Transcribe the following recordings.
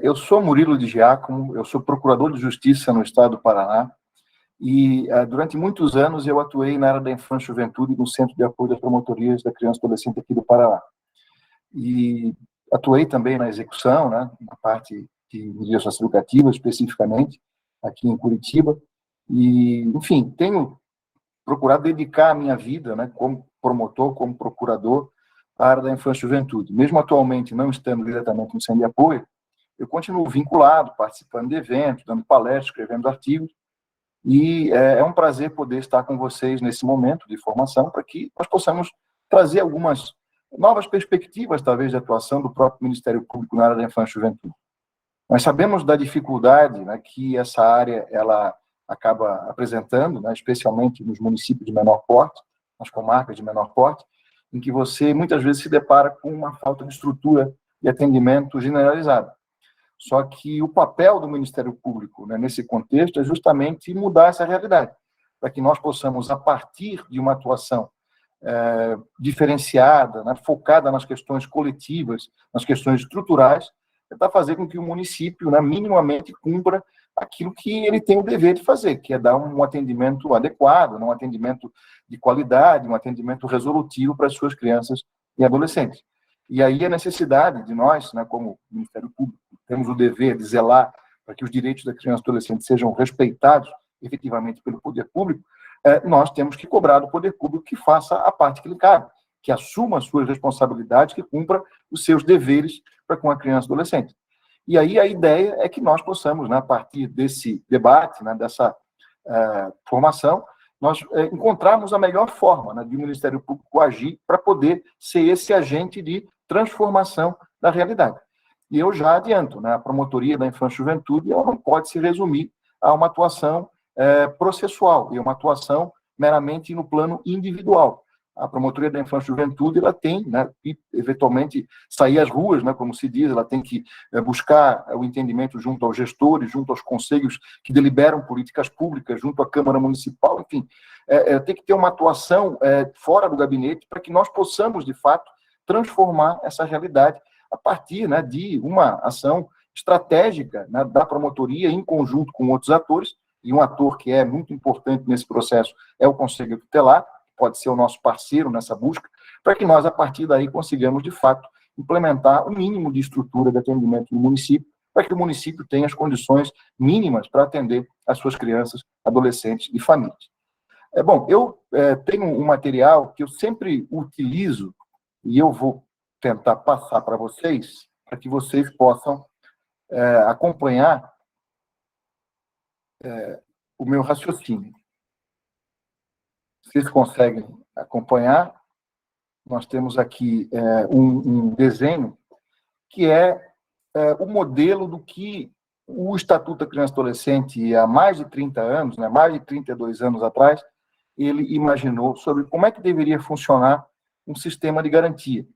Eu sou Murilo de Giacomo, eu sou procurador de justiça no estado do Paraná e durante muitos anos eu atuei na área da infância e juventude no Centro de Apoio das Promotorias da Criança e Adolescente aqui do Paraná. E atuei também na execução, né, na parte de medidas educativas, especificamente, aqui em Curitiba. E, enfim, tenho procurado dedicar a minha vida, né, como promotor, como procurador, à área da infância e juventude. Mesmo atualmente não estando diretamente no Centro de Apoio, eu continuo vinculado, participando de eventos, dando palestras, escrevendo artigos, e é um prazer poder estar com vocês nesse momento de formação, para que nós possamos trazer algumas novas perspectivas, talvez, de atuação do próprio Ministério Público na área da infância e juventude. Nós sabemos da dificuldade, né, que essa área ela acaba apresentando, né, especialmente nos municípios de menor porte, nas comarcas de menor porte, em que você muitas vezes se depara com uma falta de estrutura de atendimento generalizada. Só que o papel do Ministério Público, né, nesse contexto é justamente mudar essa realidade, para que nós possamos, a partir de uma atuação diferenciada, né, focada nas questões coletivas, nas questões estruturais, tentar fazer com que o município, né, minimamente cumpra aquilo que ele tem o dever de fazer, que é dar um atendimento adequado, um atendimento de qualidade, um atendimento resolutivo para as suas crianças e adolescentes. E aí a necessidade de nós, né, como Ministério Público, temos o dever de zelar para que os direitos da criança e adolescente sejam respeitados efetivamente pelo poder público, nós temos que cobrar do poder público que faça a parte que lhe cabe, que assuma as suas responsabilidades, que cumpra os seus deveres para com a criança e adolescente. E aí a ideia é que nós possamos, né, a partir desse debate, né, dessa formação, nós encontrarmos a melhor forma, né, de o Ministério Público agir para poder ser esse agente de transformação da realidade. E eu já adianto, né, a promotoria da infância e juventude ela não pode se resumir a uma atuação processual, e uma atuação meramente no plano individual. A promotoria da infância e juventude ela tem, né, que eventualmente sair às ruas, né, como se diz, ela tem que buscar o entendimento junto aos gestores, junto aos conselhos que deliberam políticas públicas, junto à Câmara Municipal, enfim, tem que ter uma atuação fora do gabinete para que nós possamos, de fato, transformar essa realidade a partir, né, de uma ação estratégica, né, da promotoria em conjunto com outros atores, e um ator que é muito importante nesse processo é o Conselho Tutelar, pode ser o nosso parceiro nessa busca, para que nós, a partir daí, consigamos, de fato, implementar o mínimo de estrutura de atendimento no município, para que o município tenha as condições mínimas para atender as suas crianças, adolescentes e famílias. Bom, eu tenho um material que eu sempre utilizo, e eu vou tentar passar para vocês, para que vocês possam acompanhar o meu raciocínio. Vocês conseguem acompanhar? Nós temos aqui um desenho que é o modelo do que o Estatuto da Criança e Adolescente, há mais de 30 anos, né, mais de 32 anos atrás, ele imaginou sobre como é que deveria funcionar um sistema de garantia.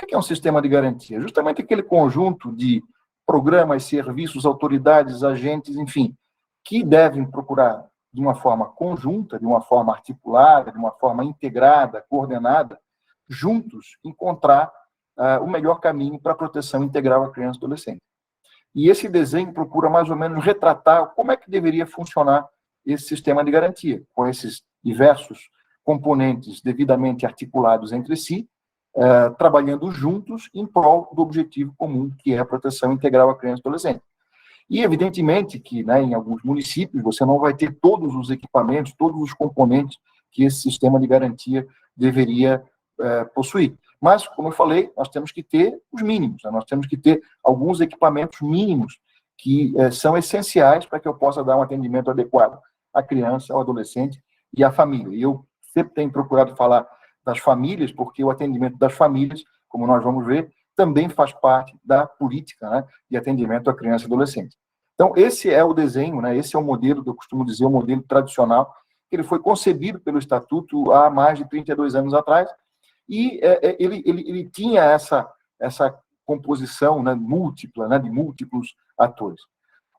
O que é um sistema de garantia? Justamente aquele conjunto de programas, serviços, autoridades, agentes, enfim, que devem procurar, de uma forma conjunta, de uma forma articulada, de uma forma integrada, coordenada, juntos, encontrar o melhor caminho para a proteção integral à criança e adolescente. E esse desenho procura mais ou menos retratar como é que deveria funcionar esse sistema de garantia, com esses diversos componentes devidamente articulados entre si, trabalhando juntos em prol do objetivo comum, que é a proteção integral à criança e adolescente. E, evidentemente, que, né, em alguns municípios você não vai ter todos os equipamentos, todos os componentes que esse sistema de garantia deveria possuir. Mas, como eu falei, nós temos que ter os mínimos, né? Nós temos que ter alguns equipamentos mínimos que são essenciais para que eu possa dar um atendimento adequado à criança, ao adolescente e à família. E eu sempre tenho procurado falar das famílias, porque o atendimento das famílias, como nós vamos ver, também faz parte da política, né, de atendimento à criança e adolescente. Então, esse é o desenho, né, esse é o modelo, que eu costumo dizer, o modelo tradicional, que ele foi concebido pelo Estatuto há mais de 32 anos atrás, e ele tinha essa composição, né, múltipla, né, de múltiplos atores.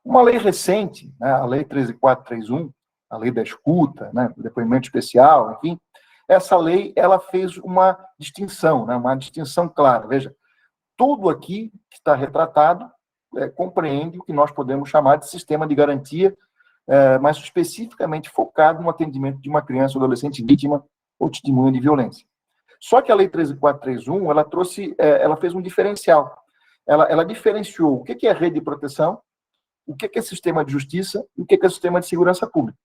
Uma lei recente, né, a Lei 13.431, a lei da escuta, né, o depoimento especial, enfim, essa lei ela fez uma distinção, né, uma distinção clara. Veja, tudo aqui que está retratado compreende o que nós podemos chamar de sistema de garantia, mas especificamente focado no atendimento de uma criança ou adolescente vítima ou testemunha de violência. Só que a Lei 13.431, ela fez um diferencial. Ela diferenciou o que é rede de proteção, o que é sistema de justiça e o que é sistema de segurança pública.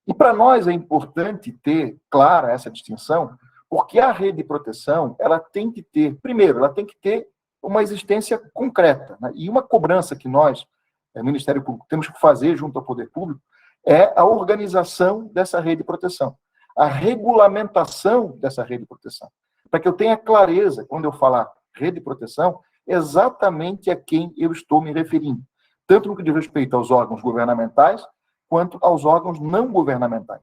E para nós é importante ter clara essa distinção, porque a rede de proteção, ela tem que ter, primeiro, ela tem que ter uma existência concreta, né? E uma cobrança que nós, Ministério Público, temos que fazer junto ao Poder Público é a organização dessa rede de proteção, a regulamentação dessa rede de proteção, para que eu tenha clareza, quando eu falar rede de proteção, exatamente a quem eu estou me referindo, tanto no que diz respeito aos órgãos governamentais, quanto aos órgãos não governamentais.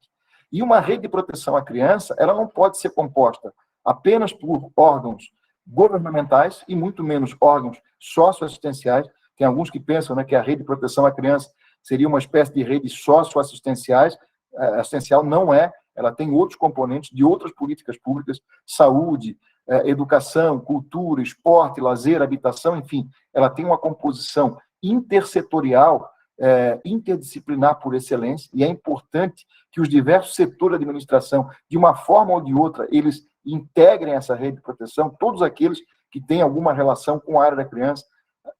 E uma rede de proteção à criança, ela não pode ser composta apenas por órgãos governamentais e muito menos órgãos socioassistenciais. Tem alguns que pensam, né, que a rede de proteção à criança seria uma espécie de rede socioassistenciais. Assistencial não é, ela tem outros componentes de outras políticas públicas, saúde, educação, cultura, esporte, lazer, habitação, enfim, ela tem uma composição intersetorial, interdisciplinar por excelência, e é importante que os diversos setores da administração, de uma forma ou de outra, eles integrem essa rede de proteção, todos aqueles que têm alguma relação com a área da criança,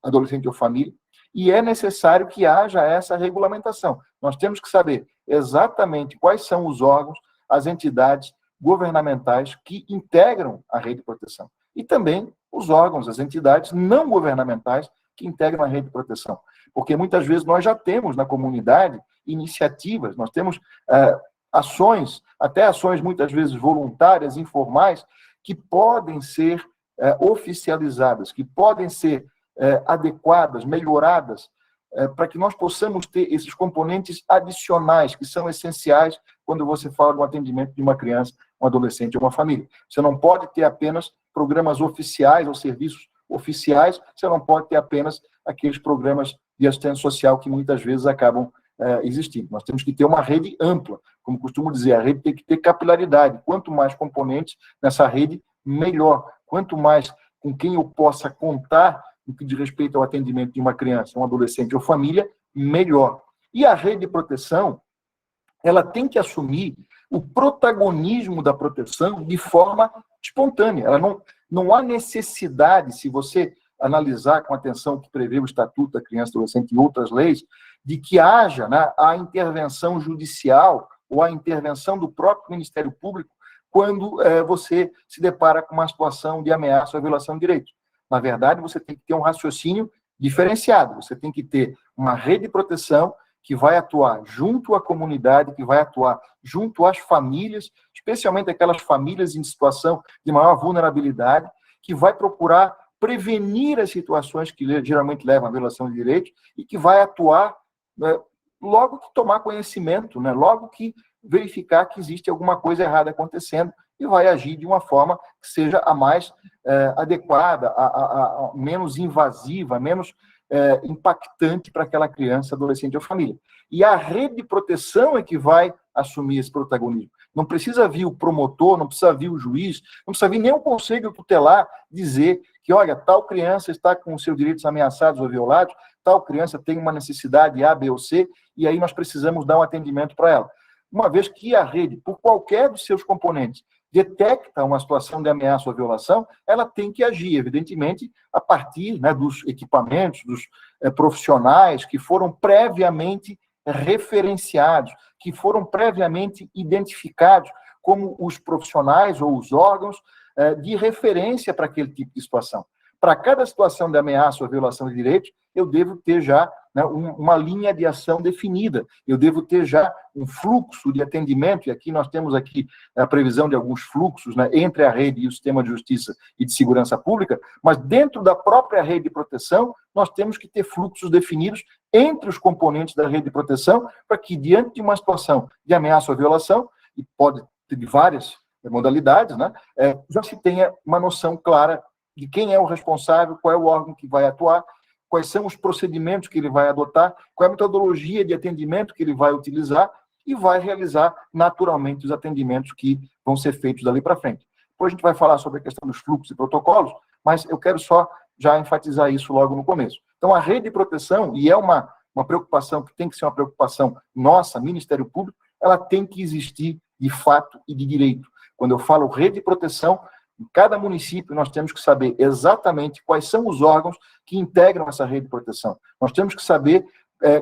adolescente ou família, e é necessário que haja essa regulamentação. Nós temos que saber exatamente quais são os órgãos, as entidades governamentais que integram a rede de proteção, e também os órgãos, as entidades não governamentais que integram a rede de proteção. Porque muitas vezes nós já temos na comunidade iniciativas, nós temos ações, até ações muitas vezes voluntárias, informais, que podem ser oficializadas, que podem ser adequadas, melhoradas, para que nós possamos ter esses componentes adicionais, que são essenciais quando você fala do atendimento de uma criança, um adolescente ou uma família. Você não pode ter apenas programas oficiais ou serviços oficiais, você não pode ter apenas aqueles programas de assistência social que muitas vezes acabam existindo. Nós temos que ter uma rede ampla, como costumo dizer, a rede tem que ter capilaridade. Quanto mais componentes nessa rede, melhor. Quanto mais com quem eu possa contar no que diz respeito ao atendimento de uma criança, um adolescente ou família, melhor. E a rede de proteção, ela tem que assumir o protagonismo da proteção de forma espontânea. Ela não há necessidade, se você analisar com atenção o que prevê o Estatuto da Criança e Adolescente e outras leis, de que haja, né, a intervenção judicial ou a intervenção do próprio Ministério Público quando você se depara com uma situação de ameaça ou violação de direitos. Na verdade, você tem que ter um raciocínio diferenciado, você tem que ter uma rede de proteção que vai atuar junto à comunidade, que vai atuar junto às famílias, especialmente aquelas famílias em situação de maior vulnerabilidade, que vai procurar prevenir as situações que geralmente levam à violação de direitos e que vai atuar, né, logo que tomar conhecimento, né, logo que verificar que existe alguma coisa errada acontecendo e vai agir de uma forma que seja a mais adequada, a menos invasiva, menos impactante para aquela criança, adolescente ou família. E a rede de proteção é que vai assumir esse protagonismo. Não precisa vir o promotor, não precisa vir o juiz, não precisa vir nem o conselho tutelar dizer que, olha, tal criança está com seus direitos ameaçados ou violados, tal criança tem uma necessidade A, B ou C, e aí nós precisamos dar um atendimento para ela. Uma vez que a rede, por qualquer dos seus componentes, detecta uma situação de ameaça ou violação, ela tem que agir, evidentemente, a partir, né, dos equipamentos, dos profissionais que foram previamente referenciados, que foram previamente identificados como os profissionais ou os órgãos de referência para aquele tipo de situação. Para cada situação de ameaça ou violação de direitos, eu devo ter já, né, uma linha de ação definida, eu devo ter já um fluxo de atendimento, e aqui nós temos aqui a previsão de alguns fluxos, né, entre a rede e o sistema de justiça e de segurança pública, mas dentro da própria rede de proteção, nós temos que ter fluxos definidos entre os componentes da rede de proteção, para que diante de uma situação de ameaça ou violação, e pode ter de várias modalidades, né, já se tenha uma noção clara de quem é o responsável, qual é o órgão que vai atuar, quais são os procedimentos que ele vai adotar, qual é a metodologia de atendimento que ele vai utilizar e vai realizar naturalmente os atendimentos que vão ser feitos dali para frente. Depois a gente vai falar sobre a questão dos fluxos e protocolos, mas eu quero só já enfatizar isso logo no começo. Então, a rede de proteção, e é uma preocupação que tem que ser uma preocupação nossa, Ministério Público, ela tem que existir de fato e de direito. Quando eu falo rede de proteção, em cada município nós temos que saber exatamente quais são os órgãos que integram essa rede de proteção. Nós temos que saber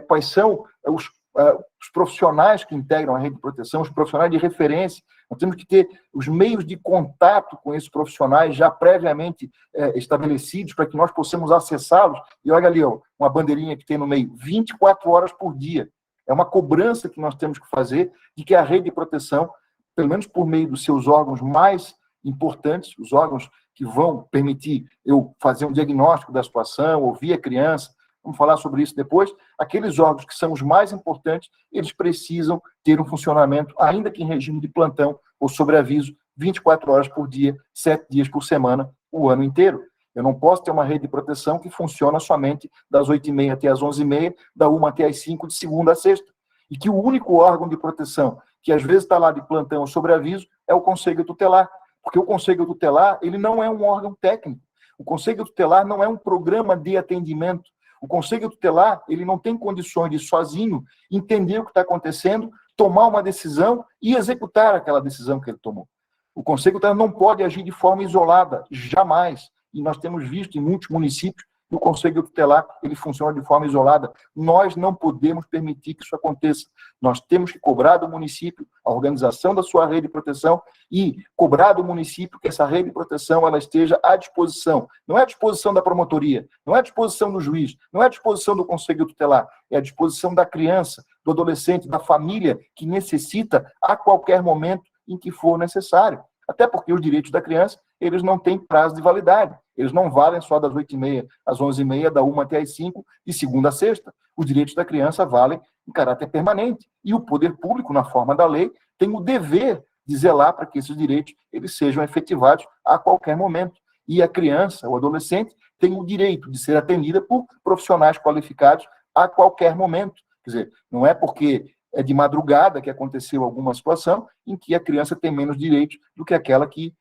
quais são os profissionais que integram a rede de proteção, os profissionais de referência. Nós temos que ter os meios de contato com esses profissionais já previamente estabelecidos para que nós possamos acessá-los. E olha ali, ó, uma bandeirinha que tem no meio, 24 horas por dia. É uma cobrança que nós temos que fazer de que a rede de proteção, pelo menos por meio dos seus órgãos mais importantes, os órgãos que vão permitir eu fazer um diagnóstico da situação, ouvir a criança, vamos falar sobre isso depois, aqueles órgãos que são os mais importantes, eles precisam ter um funcionamento, ainda que em regime de plantão ou sobreaviso, 24 horas por dia, 7 dias por semana, o ano inteiro. Eu não posso ter uma rede de proteção que funciona somente das 8h30 até as 11h30, da 1 até as 5, de segunda a sexta. E que o único órgão de proteção que às vezes está lá de plantão ou sobreaviso é o Conselho Tutelar. Porque o Conselho Tutelar, ele não é um órgão técnico. O Conselho Tutelar não é um programa de atendimento. O Conselho Tutelar, ele não tem condições de sozinho entender o que está acontecendo, tomar uma decisão e executar aquela decisão que ele tomou. O Conselho Tutelar não pode agir de forma isolada, jamais. E nós temos visto em muitos municípios que o Conselho Tutelar, ele funciona de forma isolada. Nós não podemos permitir que isso aconteça. Nós temos que cobrar do município a organização da sua rede de proteção e cobrar do município que essa rede de proteção ela esteja à disposição. Não é à disposição da promotoria, não é à disposição do juiz, não é à disposição do Conselho Tutelar, é à disposição da criança, do adolescente, da família que necessita a qualquer momento em que for necessário. Até porque os direitos da criança, eles não têm prazo de validade. Eles não valem só das 8h30 às 11h30, da 1 até as 5, de segunda a sexta. Os direitos da criança valem em caráter permanente. E o poder público, na forma da lei, tem o dever de zelar para que esses direitos eles sejam efetivados a qualquer momento. E a criança, o adolescente, tem o direito de ser atendida por profissionais qualificados a qualquer momento. Quer dizer, não é porque é de madrugada que aconteceu alguma situação em que a criança tem menos direitos do que aquela que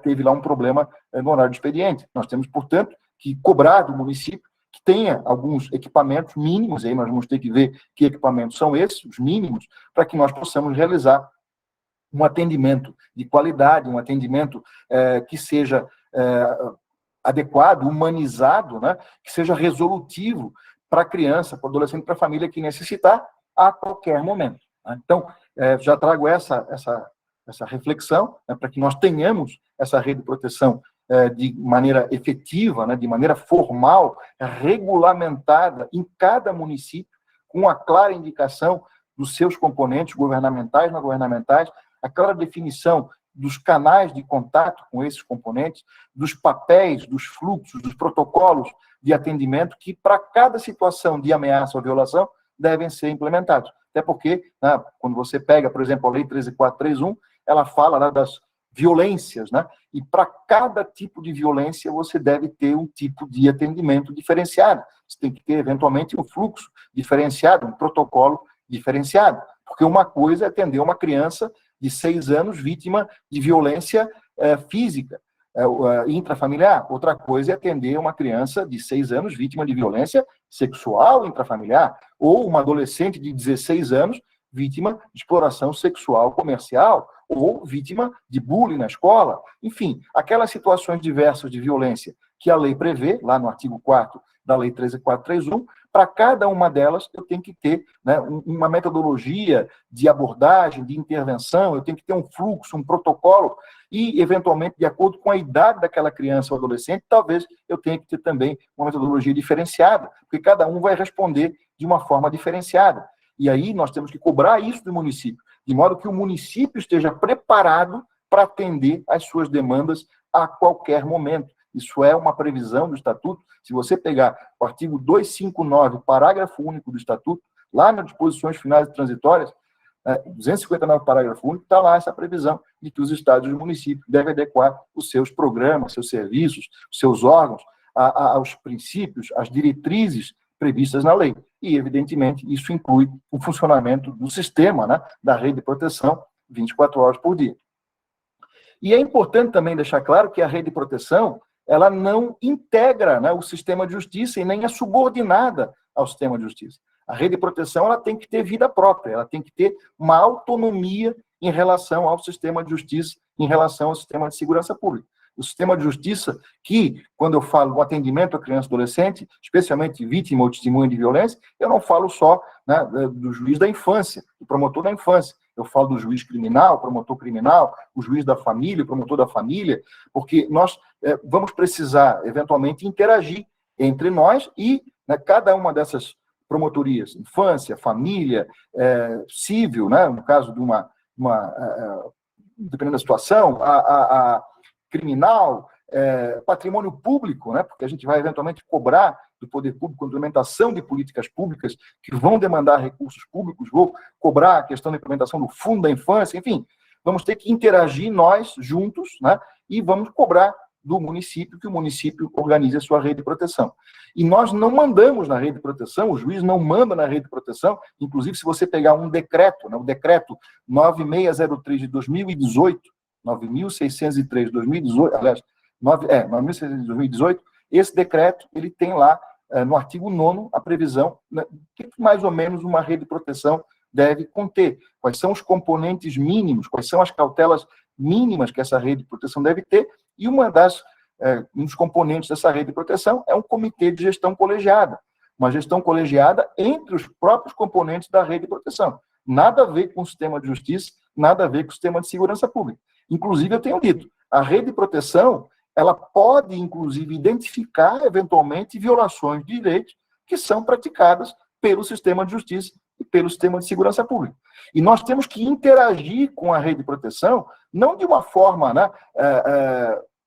teve lá um problema no horário de expediente. Nós temos, portanto, que cobrar do município que tenha alguns equipamentos mínimos, aí nós vamos ter que ver que equipamentos são esses, os mínimos, para que nós possamos realizar um atendimento de qualidade, um atendimento que seja adequado, humanizado, né, que seja resolutivo para a criança, para o adolescente, para a família que necessitar a qualquer momento. Né? Então, já trago essa reflexão, né, para que nós tenhamos essa rede de proteção de maneira efetiva, né, de maneira formal, regulamentada em cada município, com a clara indicação dos seus componentes governamentais, não governamentais, a clara definição dos canais de contato com esses componentes, dos papéis, dos fluxos, dos protocolos de atendimento que, para cada situação de ameaça ou violação, devem ser implementados. Até porque, né, quando você pega, por exemplo, a Lei 13.431, ela fala, né, das violências, né? E para cada tipo de violência você deve ter um tipo de atendimento diferenciado. Você tem que ter, eventualmente, um fluxo diferenciado, um protocolo diferenciado. Porque uma coisa é atender uma criança de 6 anos vítima de violência física, intrafamiliar. Outra coisa é atender uma criança de 6 anos vítima de violência sexual intrafamiliar, ou uma adolescente de 16 anos vítima de exploração sexual comercial, ou vítima de bullying na escola. Enfim, aquelas situações diversas de violência que a lei prevê, lá no artigo 4º da Lei 13.431, para cada uma delas eu tenho que ter, né, uma metodologia de abordagem, de intervenção, eu tenho que ter um fluxo, um protocolo, e, eventualmente, de acordo com a idade daquela criança ou adolescente, talvez eu tenha que ter também uma metodologia diferenciada, porque cada um vai responder de uma forma diferenciada. E aí nós temos que cobrar isso do município, de modo que o município esteja preparado para atender às suas demandas a qualquer momento. Isso é uma previsão do Estatuto. Se você pegar o artigo 259, parágrafo único do Estatuto, lá nas disposições finais e transitórias, 259, parágrafo único, está lá essa previsão de que os estados e os municípios devem adequar os seus programas, seus serviços, os seus órgãos aos princípios, às diretrizes previstas na lei. E, evidentemente, isso inclui o funcionamento do sistema, né, da rede de proteção 24 horas por dia. E é importante também deixar claro que a rede de proteção, ela não integra, né, o sistema de justiça e nem é subordinada ao sistema de justiça. A rede de proteção ela tem que ter vida própria, ela tem que ter uma autonomia em relação ao sistema de justiça, em relação ao sistema de segurança pública. O sistema de justiça que, quando eu falo do atendimento à criança e adolescente, especialmente vítima ou testemunha de violência, eu não falo só, né, do juiz da infância, do promotor da infância. Eu falo do juiz criminal, promotor criminal, o juiz da família, o promotor da família, porque nós vamos precisar, eventualmente, interagir entre nós e, né, cada uma dessas promotorias, infância, família, civil, né, no caso de dependendo da situação, a criminal, patrimônio público, né, porque a gente vai eventualmente cobrar do poder público a implementação de políticas públicas que vão demandar recursos públicos, vou cobrar a questão da implementação do fundo da infância, enfim, vamos ter que interagir nós juntos, né, e vamos cobrar do município que o município organize a sua rede de proteção. E nós não mandamos na rede de proteção, o juiz não manda na rede de proteção, inclusive se você pegar um decreto, né, o decreto 9603 de 2018, 9.603 de 2018, aliás, 9.603 de 2018, esse decreto, ele tem lá, no artigo 9º, a previsão, né, que mais ou menos uma rede de proteção deve conter. Quais são os componentes mínimos, quais são as cautelas mínimas que essa rede de proteção deve ter, e um dos componentes dessa rede de proteção é um comitê de gestão colegiada, uma gestão colegiada entre os próprios componentes da rede de proteção. Nada a ver com o sistema de justiça, nada a ver com o sistema de segurança pública. Inclusive, eu tenho dito, a rede de proteção, ela pode, inclusive, identificar, eventualmente, violações de direitos que são praticadas pelo sistema de justiça e pelo sistema de segurança pública. E nós temos que interagir com a rede de proteção, não de uma forma, né,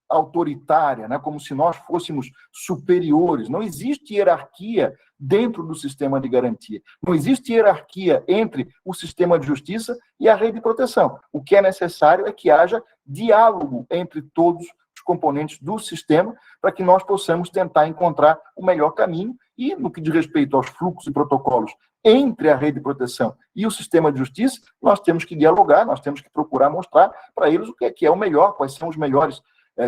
autoritária, né, como se nós fôssemos superiores. Não existe hierarquia dentro do sistema de garantia. Não existe hierarquia entre o sistema de justiça e a rede de proteção. O que é necessário é que haja diálogo entre todos os componentes do sistema para que nós possamos tentar encontrar o melhor caminho e, no que diz respeito aos fluxos e protocolos entre a rede de proteção e o sistema de justiça, nós temos que dialogar, nós temos que procurar mostrar para eles o que é o melhor, quais são os melhores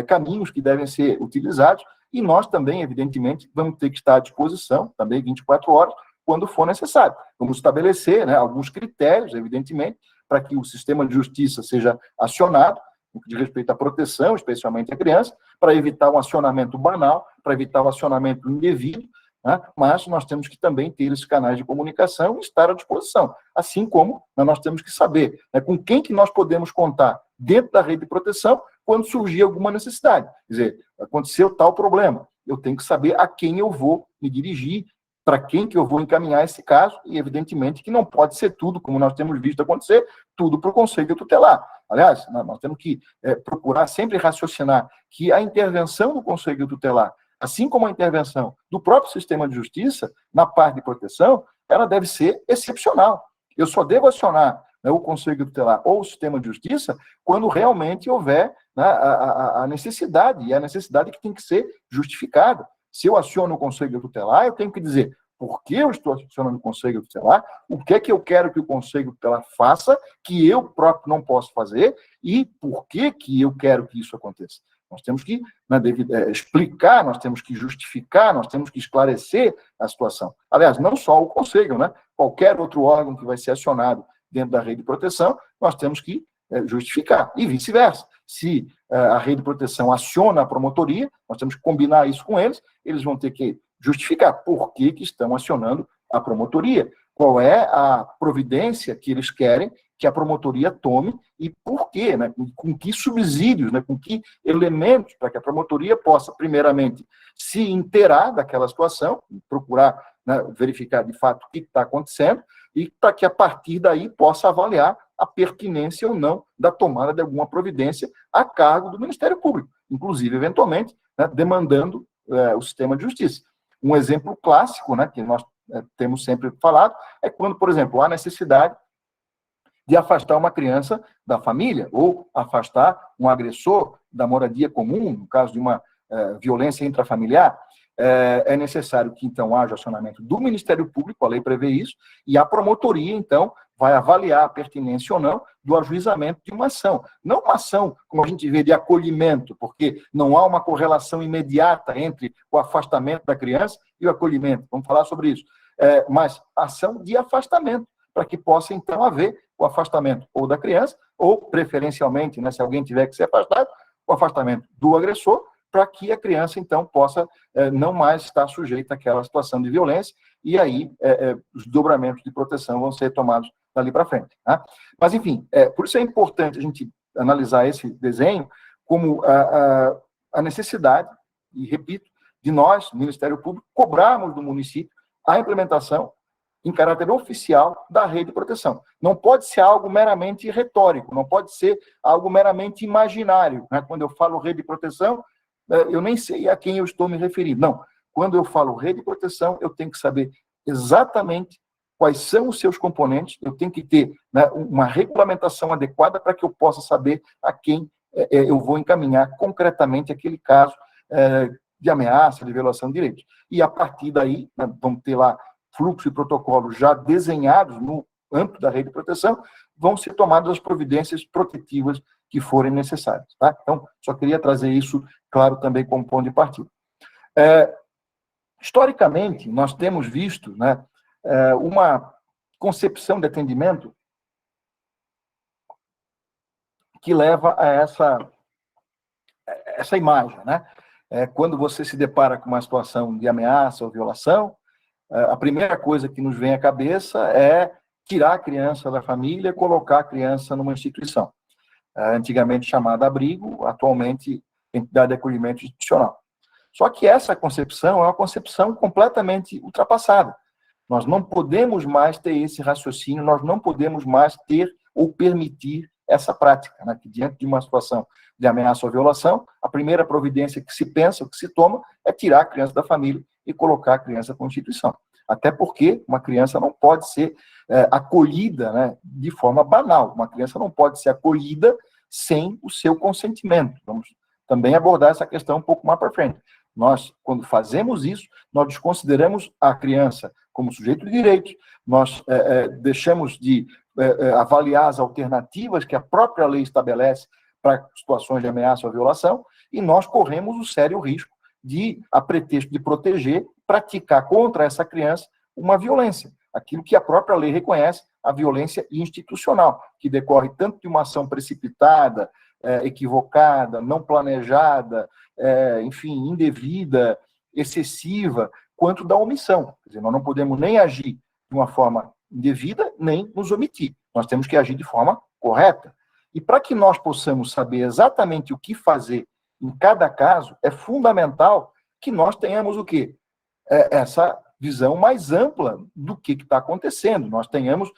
caminhos que devem ser utilizados, e nós também, evidentemente, vamos ter que estar à disposição, também 24 horas, quando for necessário. Vamos estabelecer, né, alguns critérios, evidentemente, para que o sistema de justiça seja acionado, no que diz respeito à proteção, especialmente à criança, para evitar um acionamento banal, para evitar um acionamento indevido, né, mas nós temos que também ter esses canais de comunicação e estar à disposição. Assim como, né, nós temos que saber, né, com quem que nós podemos contar dentro da rede de proteção quando surgir alguma necessidade. Quer dizer, aconteceu tal problema, eu tenho que saber a quem eu vou me dirigir, para quem que eu vou encaminhar esse caso, e evidentemente que não pode ser tudo, como nós temos visto acontecer, tudo para o Conselho Tutelar. Aliás, nós temos que procurar sempre raciocinar que a intervenção do Conselho Tutelar, assim como a intervenção do próprio sistema de justiça, na parte de proteção, ela deve ser excepcional. Eu só devo acionar, né, o Conselho Tutelar ou o sistema de justiça quando realmente houver, né, a necessidade, e a necessidade que tem que ser justificada. Se eu aciono o Conselho Tutelar, eu tenho que dizer por que eu estou acionando o Conselho Tutelar, o que é que eu quero que o Conselho Tutelar faça, que eu próprio não posso fazer, e por que que eu quero que isso aconteça. Nós temos que, né, explicar, nós temos que justificar, nós temos que esclarecer a situação. Aliás, não só o Conselho, né? Qualquer outro órgão que vai ser acionado dentro da rede de proteção, nós temos que justificar, e vice-versa. Se a rede de proteção aciona a promotoria, nós temos que combinar isso com eles, eles vão ter que justificar por que que estão acionando a promotoria, qual é a providência que eles querem que a promotoria tome e por quê, né? Com que subsídios, né? Com que elementos para que a promotoria possa, primeiramente, se inteirar daquela situação, procurar, né, verificar de fato o que está acontecendo e para que a partir daí possa avaliar a pertinência ou não da tomada de alguma providência a cargo do Ministério Público, inclusive, eventualmente, né, demandando o sistema de justiça. Um exemplo clássico, né, que nós temos sempre falado, é quando, por exemplo, há necessidade de afastar uma criança da família ou afastar um agressor da moradia comum, no caso de uma violência intrafamiliar. É necessário que, então, haja acionamento do Ministério Público, a lei prevê isso, e a promotoria, então, vai avaliar a pertinência ou não do ajuizamento de uma ação. Não uma ação, como a gente vê, de acolhimento, porque não há uma correlação imediata entre o afastamento da criança e o acolhimento. Vamos falar sobre isso. Mas ação de afastamento, para que possa, então, haver o afastamento ou da criança, ou, preferencialmente, né, se alguém tiver que ser afastado, o afastamento do agressor, para que a criança, então, possa não mais estar sujeita àquela situação de violência, e aí os dobramentos de proteção vão ser tomados dali para frente. Tá? Mas, enfim, por isso é importante a gente analisar esse desenho como a necessidade, e repito, de nós, Ministério Público, cobrarmos do município a implementação em caráter oficial da rede de proteção. Não pode ser algo meramente retórico, não pode ser algo meramente imaginário. Né? Quando eu falo rede de proteção, eu nem sei a quem eu estou me referindo. Não, quando eu falo rede de proteção, eu tenho que saber exatamente quais são os seus componentes, eu tenho que ter, né, uma regulamentação adequada para que eu possa saber a quem eu vou encaminhar concretamente aquele caso de ameaça, de violação de direitos. E a partir daí, né, vamos ter lá fluxo e protocolos já desenhados no âmbito da rede de proteção, vão ser tomadas as providências protetivas que forem necessárias. Tá? Então, só queria trazer isso, claro, também como ponto de partida. Historicamente, nós temos visto, né, uma concepção de atendimento que leva a essa imagem. Né? Quando você se depara com uma situação de ameaça ou violação, a primeira coisa que nos vem à cabeça é tirar a criança da família e colocar a criança numa instituição. Antigamente chamada abrigo, atualmente entidade de acolhimento institucional. Só que essa concepção é uma concepção completamente ultrapassada. Nós não podemos mais ter esse raciocínio, nós não podemos mais ter ou permitir essa prática, né? Que diante de uma situação de ameaça ou violação, a primeira providência que se pensa, que se toma, é tirar a criança da família e colocar a criança na instituição. Até porque uma criança não pode ser acolhida, né, de forma banal. Uma criança não pode ser acolhida sem o seu consentimento. Vamos também abordar essa questão um pouco mais para frente. Nós, quando fazemos isso, nós desconsideramos a criança como sujeito de direitos, nós deixamos de avaliar as alternativas que a própria lei estabelece para situações de ameaça ou violação, e nós corremos o sério risco de, a pretexto de proteger, praticar contra essa criança uma violência. Aquilo que a própria lei reconhece, a violência institucional, que decorre tanto de uma ação precipitada, equivocada, não planejada, enfim, indevida, excessiva, quanto da omissão. Quer dizer, nós não podemos nem agir de uma forma indevida, nem nos omitir. Nós temos que agir de forma correta. E para que nós possamos saber exatamente o que fazer em cada caso, é fundamental que nós tenhamos o quê? Essa visão mais ampla do que está acontecendo. Nós tenhamos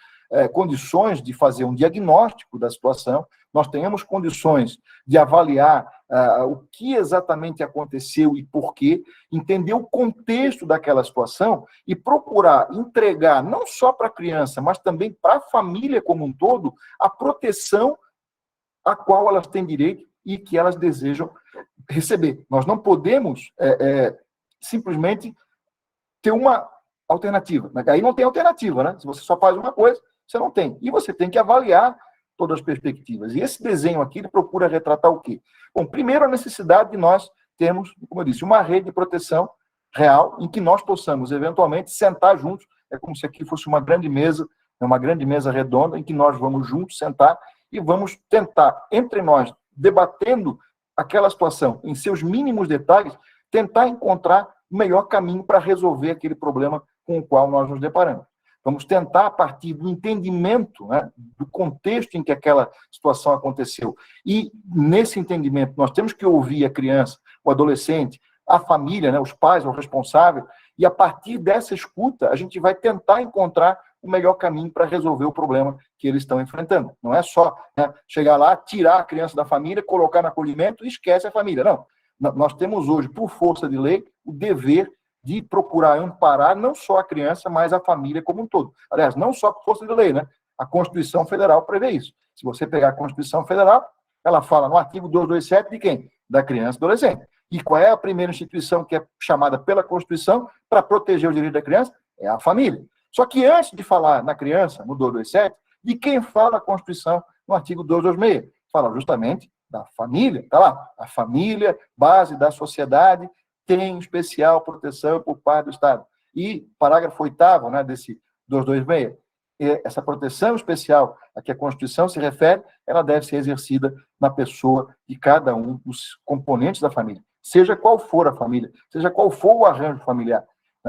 condições de fazer um diagnóstico da situação, nós tenhamos condições de avaliar o que exatamente aconteceu e por quê, entender o contexto daquela situação e procurar entregar, não só para a criança, mas também para a família como um todo, a proteção a qual elas têm direito e que elas desejam receber. Nós não podemos simplesmente ter uma alternativa. Aí não tem alternativa, né? Se você só faz uma coisa, você não tem. E você tem que avaliar todas as perspectivas. E esse desenho aqui, ele procura retratar o quê? Bom, primeiro a necessidade de nós termos, como eu disse, uma rede de proteção real em que nós possamos, eventualmente, sentar juntos. É como se aqui fosse uma grande mesa redonda, em que nós vamos juntos sentar e vamos tentar, entre nós, debatendo aquela situação em seus mínimos detalhes, tentar encontrar o melhor caminho para resolver aquele problema com o qual nós nos deparamos. Vamos tentar, a partir do entendimento, né, do contexto em que aquela situação aconteceu. E, nesse entendimento, nós temos que ouvir a criança, o adolescente, a família, né, os pais, o responsável, e, a partir dessa escuta, a gente vai tentar encontrar o melhor caminho para resolver o problema que eles estão enfrentando. Não é só, né, chegar lá, tirar a criança da família, colocar no acolhimento e esquece a família. Não. Nós temos hoje, por força de lei, o dever de procurar amparar não só a criança, mas a família como um todo. Aliás, não só por força de lei, né? A Constituição Federal prevê isso. Se você pegar a Constituição Federal, ela fala no artigo 227 de quem? Da criança e adolescente. E qual é a primeira instituição que é chamada pela Constituição para proteger o direito da criança? É a família. Só que antes de falar na criança, no 227, De quem fala a Constituição no artigo 226? Fala justamente da família. Está lá, a família, base da sociedade, tem especial proteção por parte do Estado. E parágrafo 8º, né, desse 226, essa proteção especial a que a Constituição se refere, ela deve ser exercida na pessoa de cada um dos componentes da família, seja qual for a família, seja qual for o arranjo familiar.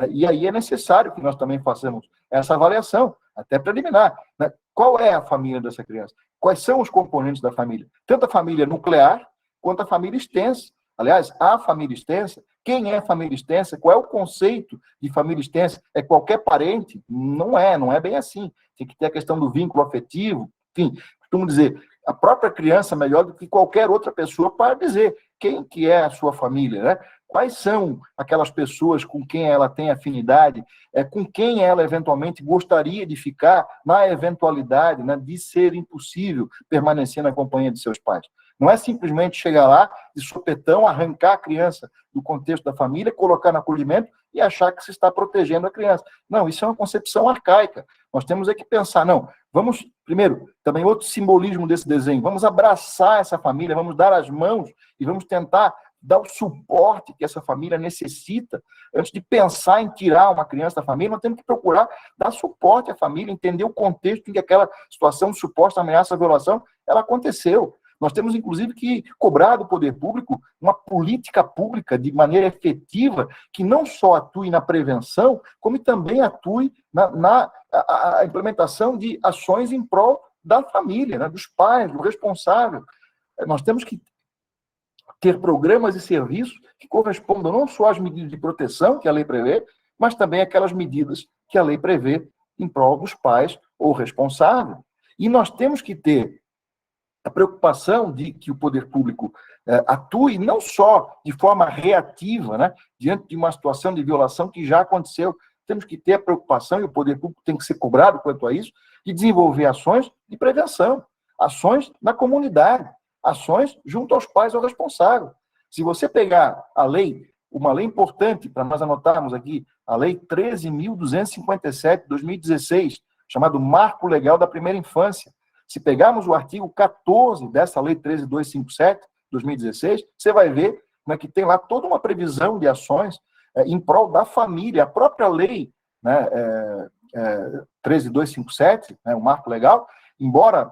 E aí é necessário que nós também façamos essa avaliação, até preliminar, né? Qual é a família dessa criança? Quais são os componentes da família? Tanto a família nuclear, quanto a família extensa. Aliás, a família extensa, quem é família extensa? Qual é o conceito de família extensa? É qualquer parente? Não é bem assim. Tem que ter a questão do vínculo afetivo. Enfim, costumo dizer, a própria criança é melhor do que qualquer outra pessoa para dizer quem que é a sua família, né? Quais são aquelas pessoas com quem ela tem afinidade, com quem ela eventualmente gostaria de ficar na eventualidade, né, de ser impossível permanecer na companhia de seus pais. Não é simplesmente chegar lá, de sopetão, arrancar a criança do contexto da família, colocar no acolhimento e achar que se está protegendo a criança. Não, isso é uma concepção arcaica. Nós temos que pensar, não, vamos, primeiro, também outro simbolismo desse desenho, vamos abraçar essa família, vamos dar as mãos e vamos tentar dar o suporte que essa família necessita. Antes de pensar em tirar uma criança da família, nós temos que procurar dar suporte à família, entender o contexto em que aquela situação de suposta ameaça à violação, ela aconteceu. Nós temos, inclusive, que cobrar do poder público uma política pública de maneira efetiva, que não só atue na prevenção, como também atue na implementação de ações em prol da família, né, dos pais, do responsável. Nós temos que ter programas e serviços que correspondam não só às medidas de proteção que a lei prevê, mas também aquelas medidas que a lei prevê em prol dos pais ou responsável. E nós temos que ter a preocupação de que o poder público atue não só de forma reativa, né, diante de uma situação de violação que já aconteceu. Temos que ter a preocupação, e o poder público tem que ser cobrado quanto a isso, de desenvolver ações de prevenção, ações na comunidade, ações junto aos pais ou responsáveis. Se você pegar a lei, uma lei importante para nós anotarmos aqui, a Lei 13.257, de 2016, chamado Marco Legal da Primeira Infância. Se pegarmos o artigo 14 dessa Lei 13.257, 2016, você vai ver que tem lá toda uma previsão de ações em prol da família. A própria lei, né, 13.257, o Marco Legal, embora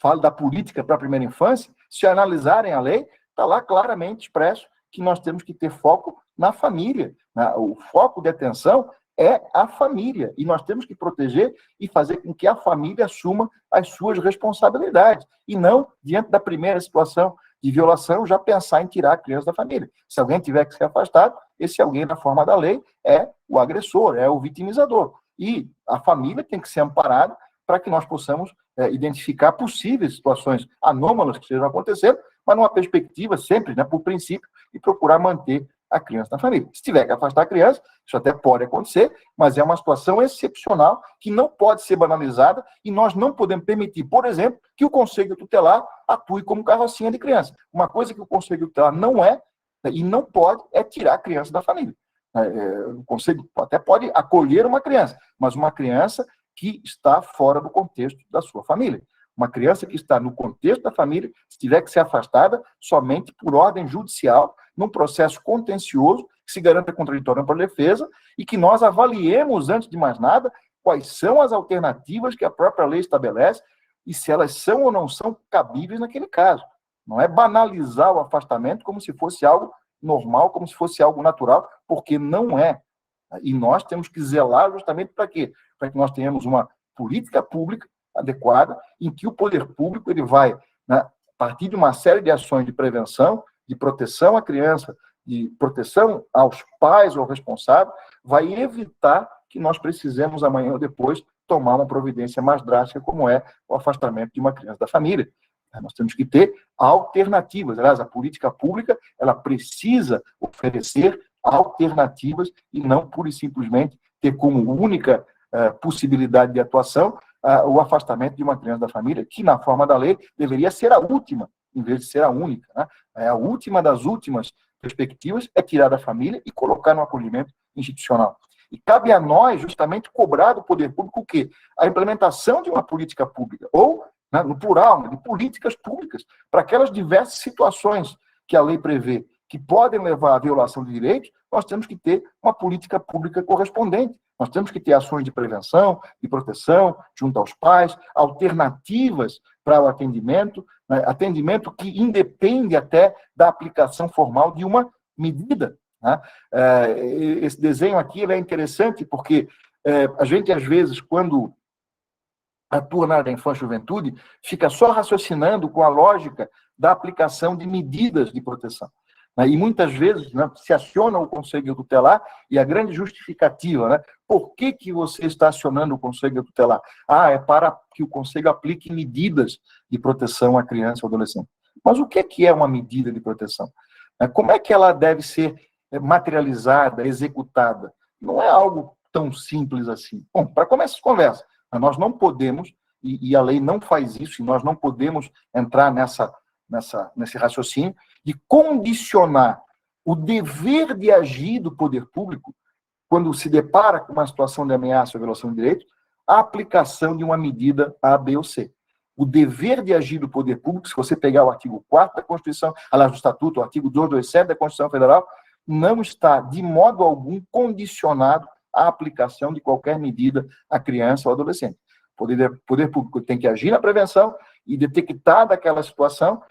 fale da política para a primeira infância, se analisarem a lei, está lá claramente expresso que nós temos que ter foco na família. Né? O foco de atenção é a família, e nós temos que proteger e fazer com que a família assuma as suas responsabilidades, e não, diante da primeira situação de violação, já pensar em tirar a criança da família. Se alguém tiver que ser afastado, esse alguém, na forma da lei, é o agressor, é o vitimizador. E a família tem que ser amparada para que nós possamos identificar possíveis situações anômalas que estejam acontecendo, mas numa perspectiva sempre, né, por princípio, e procurar manter a criança na família. Se tiver que afastar a criança, isso até pode acontecer, mas é uma situação excepcional que não pode ser banalizada e nós não podemos permitir, por exemplo, que o Conselho Tutelar atue como carrocinha de criança. Uma coisa que o Conselho Tutelar não é e não pode é tirar a criança da família. O Conselho até pode acolher uma criança, mas uma criança que está fora do contexto da sua família. Uma criança que está no contexto da família, se tiver que ser afastada, somente por ordem judicial, num processo contencioso, que se garanta contraditório para a defesa, e que nós avaliemos, antes de mais nada, quais são as alternativas que a própria lei estabelece e se elas são ou não são cabíveis naquele caso. Não é banalizar o afastamento como se fosse algo normal, como se fosse algo natural, porque não é. E nós temos que zelar justamente para quê? Para que nós tenhamos uma política pública adequada, em que o poder público ele vai, né, a partir de uma série de ações de prevenção, de proteção à criança, de proteção aos pais ou responsáveis, vai evitar que nós precisemos amanhã ou depois tomar uma providência mais drástica, como é o afastamento de uma criança da família. Nós temos que ter alternativas. Aliás, a política pública ela precisa oferecer alternativas e não pura e simplesmente ter como única possibilidade de atuação o afastamento de uma criança da família, que na forma da lei deveria ser a última, em vez de ser a única. Né? A última das últimas perspectivas é tirar da família e colocar no acolhimento institucional. E cabe a nós, justamente, cobrar do poder público o quê? A implementação de uma política pública, ou, né, no plural, né, de políticas públicas, para aquelas diversas situações que a lei prevê, que podem levar à violação de direitos, nós temos que ter uma política pública correspondente. Nós temos que ter ações de prevenção, de proteção, junto aos pais, alternativas para o atendimento, né, atendimento que independe até da aplicação formal de uma medida. Né? Esse desenho aqui ele é interessante porque a gente, às vezes, quando atua na área da infância e juventude, fica só raciocinando com a lógica da aplicação de medidas de proteção. E muitas vezes, né, se aciona o Conselho Tutelar e a grande justificativa, né, por que você está acionando o Conselho Tutelar? É para que o Conselho aplique medidas de proteção à criança ou adolescente. Mas o que é uma medida de proteção? Como é que ela deve ser materializada, executada? Não é algo tão simples assim. Bom, para começar essa conversa, nós não podemos, e a lei não faz isso, e nós não podemos entrar nesse raciocínio de condicionar o dever de agir do poder público, quando se depara com uma situação de ameaça ou violação de direitos, à aplicação de uma medida A, B ou C. O dever de agir do poder público, se você pegar o artigo 4º da Constituição, aliás, do Estatuto, o artigo 227 da Constituição Federal, não está, de modo algum, condicionado à aplicação de qualquer medida à criança ou adolescente. O poder público tem que agir na prevenção e detectar daquela situação,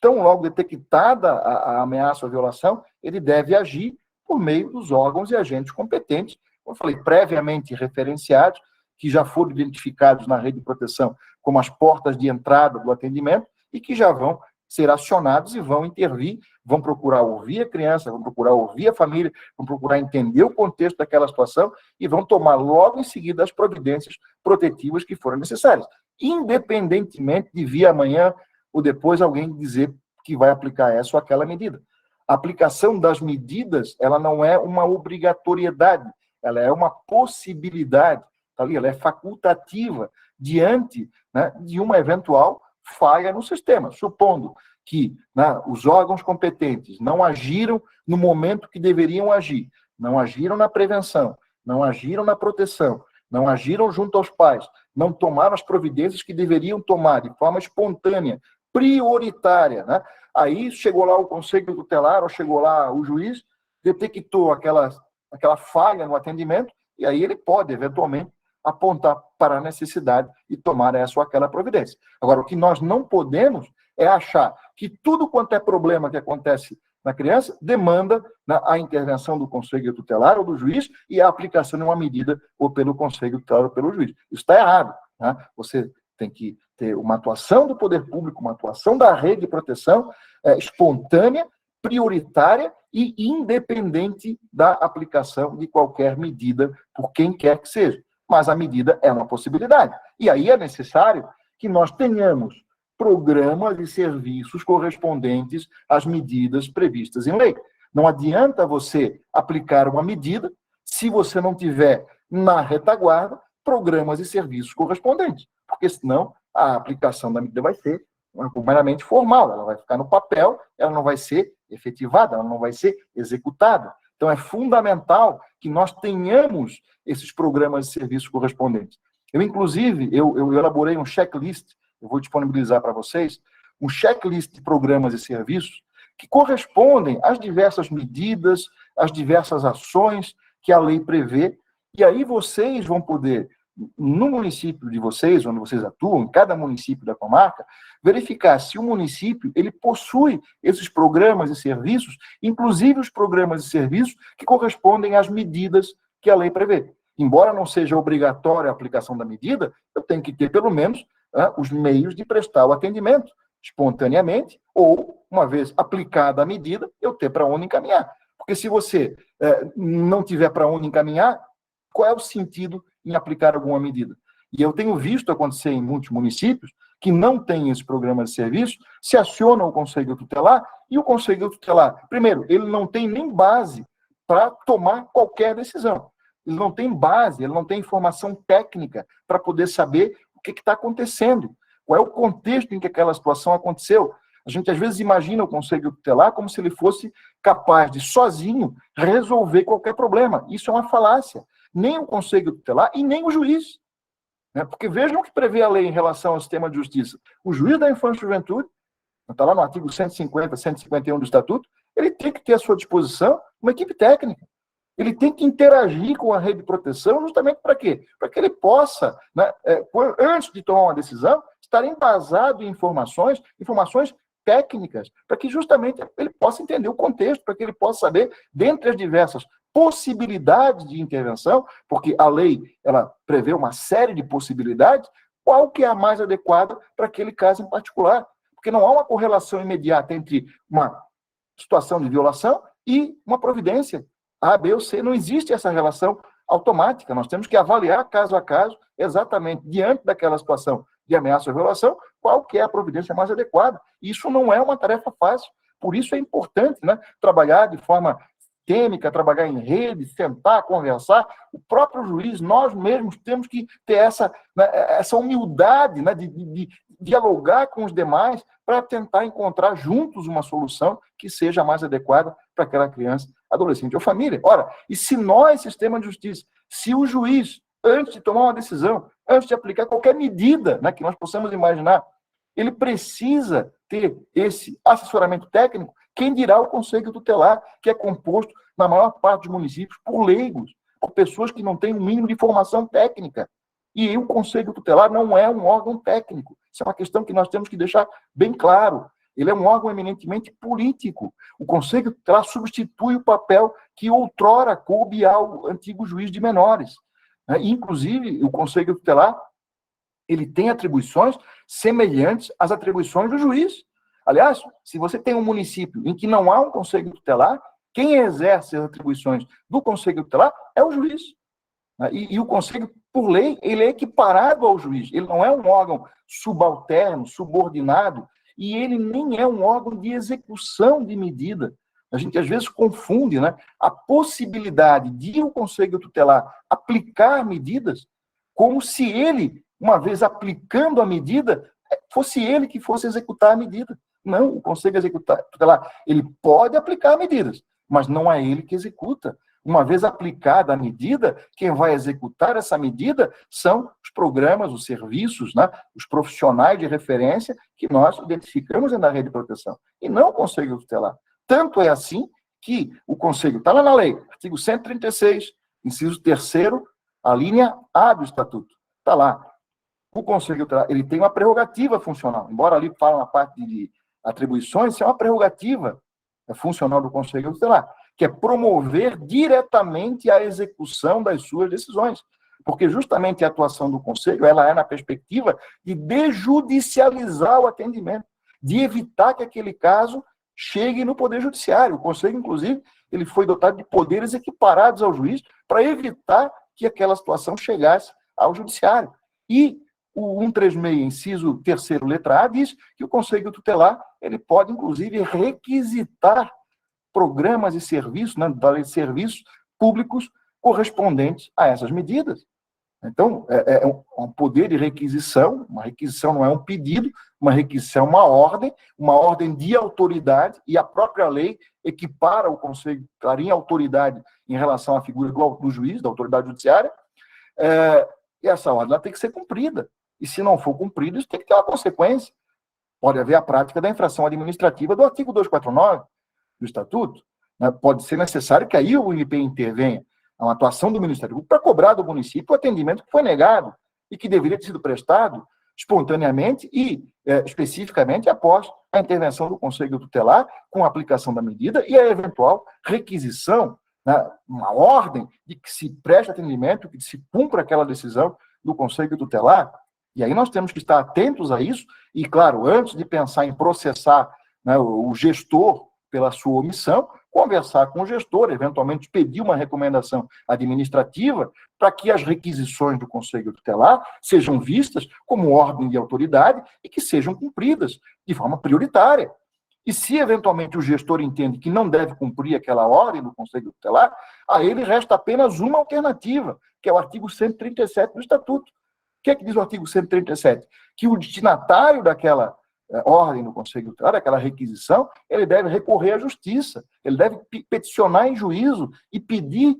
tão logo detectada a ameaça ou violação, ele deve agir por meio dos órgãos e agentes competentes, como eu falei, previamente referenciados, que já foram identificados na rede de proteção como as portas de entrada do atendimento e que já vão ser acionados e vão intervir, vão procurar ouvir a criança, vão procurar ouvir a família, vão procurar entender o contexto daquela situação e vão tomar logo em seguida as providências protetivas que forem necessárias, independentemente de vir amanhã ou depois alguém dizer que vai aplicar essa ou aquela medida. A aplicação das medidas, ela não é uma obrigatoriedade, ela é uma possibilidade, tá ali? Ela é facultativa diante, né, de uma eventual falha no sistema, supondo que, né, os órgãos competentes não agiram no momento que deveriam agir, não agiram na prevenção, não agiram na proteção, não agiram junto aos pais, não tomaram as providências que deveriam tomar de forma espontânea, prioritária, né? Aí chegou lá o Conselho Tutelar, ou chegou lá o juiz, detectou aquela falha no atendimento, e aí ele pode, eventualmente, apontar para a necessidade e tomar essa ou aquela providência. Agora, o que nós não podemos é achar que tudo quanto é problema que acontece na criança demanda, né, a intervenção do Conselho Tutelar ou do juiz e a aplicação de uma medida ou pelo Conselho Tutelar ou pelo juiz. Isso está errado. Né? Você tem que ter uma atuação do poder público, uma atuação da rede de proteção espontânea, prioritária e independente da aplicação de qualquer medida por quem quer que seja. Mas a medida é uma possibilidade. E aí é necessário que nós tenhamos programas e serviços correspondentes às medidas previstas em lei. Não adianta você aplicar uma medida se você não tiver na retaguarda programas e serviços correspondentes, porque senão a aplicação da medida vai ser meramente formal, ela vai ficar no papel, ela não vai ser efetivada, ela não vai ser executada. Então é fundamental que nós tenhamos esses programas e serviços correspondentes. Inclusive, eu elaborei um checklist, eu vou disponibilizar para vocês, um checklist de programas e serviços que correspondem às diversas medidas, às diversas ações que a lei prevê, e aí vocês vão poder, no município de vocês, onde vocês atuam, em cada município da comarca, verificar se o município ele possui esses programas e serviços, inclusive os programas e serviços que correspondem às medidas que a lei prevê. Embora não seja obrigatória a aplicação da medida, eu tenho que ter, pelo menos, os meios de prestar o atendimento espontaneamente, ou, uma vez aplicada a medida, eu ter para onde encaminhar. Porque se você não tiver para onde encaminhar, qual é o sentido em aplicar alguma medida? E eu tenho visto acontecer em muitos municípios que não têm esse programa de serviço, se aciona o Conselho Tutelar, e o Conselho Tutelar, primeiro, ele não tem nem base para tomar qualquer decisão. Ele não tem base, ele não tem informação técnica para poder saber o que está acontecendo, qual é o contexto em que aquela situação aconteceu. A gente, às vezes, imagina o Conselho Tutelar como se ele fosse capaz de, sozinho, resolver qualquer problema. Isso é uma falácia. Nem o Conselho Tutelar e nem o juiz. Né? Porque vejam o que prevê a lei em relação ao sistema de justiça. O juiz da infância e juventude, está lá no artigo 150, 151 do Estatuto, ele tem que ter à sua disposição uma equipe técnica. Ele tem que interagir com a rede de proteção justamente para quê? Para que ele possa, né, antes de tomar uma decisão, estar embasado em informações técnicas, para que justamente ele possa entender o contexto, para que ele possa saber, dentre as diversas possibilidades de intervenção, porque a lei ela prevê uma série de possibilidades, qual que é a mais adequada para aquele caso em particular. Porque não há uma correlação imediata entre uma situação de violação e uma providência A, B ou C. Não existe essa relação automática. Nós temos que avaliar caso a caso, exatamente diante daquela situação de ameaça ou violação, qual que é a providência mais adequada. Isso não é uma tarefa fácil. Por isso é importante, né, trabalhar de forma sistêmica, trabalhar em rede, sentar, conversar. O próprio juiz, nós mesmos temos que ter essa humildade, né, de dialogar com os demais para tentar encontrar juntos uma solução que seja mais adequada para aquela criança, adolescente ou família. Ora, e se nós, sistema de justiça, se o juiz, antes de tomar uma decisão, antes de aplicar qualquer medida, né, que nós possamos imaginar, ele precisa ter esse assessoramento técnico, quem dirá o Conselho Tutelar, que é composto, na maior parte dos municípios, por leigos, por pessoas que não têm um mínimo de formação técnica. E o Conselho Tutelar não é um órgão técnico. Isso é uma questão que nós temos que deixar bem claro. Ele é um órgão eminentemente político. O Conselho Tutelar substitui o papel que outrora coube ao antigo juiz de menores. Inclusive, o Conselho Tutelar ele tem atribuições semelhantes às atribuições do juiz. Aliás, se você tem um município em que não há um Conselho Tutelar, quem exerce as atribuições do Conselho Tutelar é o juiz. E o Conselho, por lei, ele é equiparado ao juiz. Ele não é um órgão subalterno, subordinado, e ele nem é um órgão de execução de medida. A gente, às vezes, confunde, né, a possibilidade de o Conselho Tutelar aplicar medidas como se ele, uma vez aplicando a medida, fosse ele que fosse executar a medida. Não, o Conselho Tutelar, ele pode aplicar medidas, mas não é ele que executa. Uma vez aplicada a medida, quem vai executar essa medida são os programas, os serviços, né, os profissionais de referência que nós identificamos na rede de proteção, e não o Conselho Tutelar. Tanto é assim que o Conselho, está lá na lei, artigo 136, inciso 3º, a linha A do Estatuto, está lá. O Conselho Tutelar, ele tem uma prerrogativa funcional, embora ali fale na parte de atribuições, isso é uma prerrogativa funcional do Conselho Tutelar, que é promover diretamente a execução das suas decisões. Porque justamente a atuação do Conselho, ela é na perspectiva de desjudicializar o atendimento, de evitar que aquele caso chegue no Poder Judiciário. O Conselho, inclusive, ele foi dotado de poderes equiparados ao juiz para evitar que aquela situação chegasse ao Judiciário. E o 136, inciso 3º, letra A, diz que o Conselho Tutelar ele pode, inclusive, requisitar programas e serviços, né, da lei de serviços públicos correspondentes a essas medidas. Então, é um poder de requisição, uma requisição não é um pedido, uma requisição é uma ordem de autoridade, e a própria lei equipara o Conselho Tutelar em autoridade em relação à figura do juiz, da autoridade judiciária, e essa ordem ela tem que ser cumprida. E se não for cumprida, isso tem que ter uma consequência. Pode haver a prática da infração administrativa do artigo 249 do Estatuto, né? Pode ser necessário que aí o MP intervenha, uma atuação do Ministério Público para cobrar do município o atendimento que foi negado e que deveria ter sido prestado espontaneamente e especificamente após a intervenção do Conselho Tutelar com a aplicação da medida e a eventual requisição, né, uma ordem de que se preste atendimento, que se cumpra aquela decisão do Conselho Tutelar. E aí nós temos que estar atentos a isso e, claro, antes de pensar em processar, né, o gestor pela sua omissão, conversar com o gestor, eventualmente pedir uma recomendação administrativa para que as requisições do Conselho Tutelar sejam vistas como ordem de autoridade e que sejam cumpridas de forma prioritária. E se, eventualmente, o gestor entende que não deve cumprir aquela ordem do Conselho Tutelar, a ele resta apenas uma alternativa, que é o artigo 137 do Estatuto. O que é que diz o artigo 137? Que o destinatário daquela ordem no Conselho Tutelar, aquela requisição, ele deve recorrer à Justiça, ele deve peticionar em juízo e pedir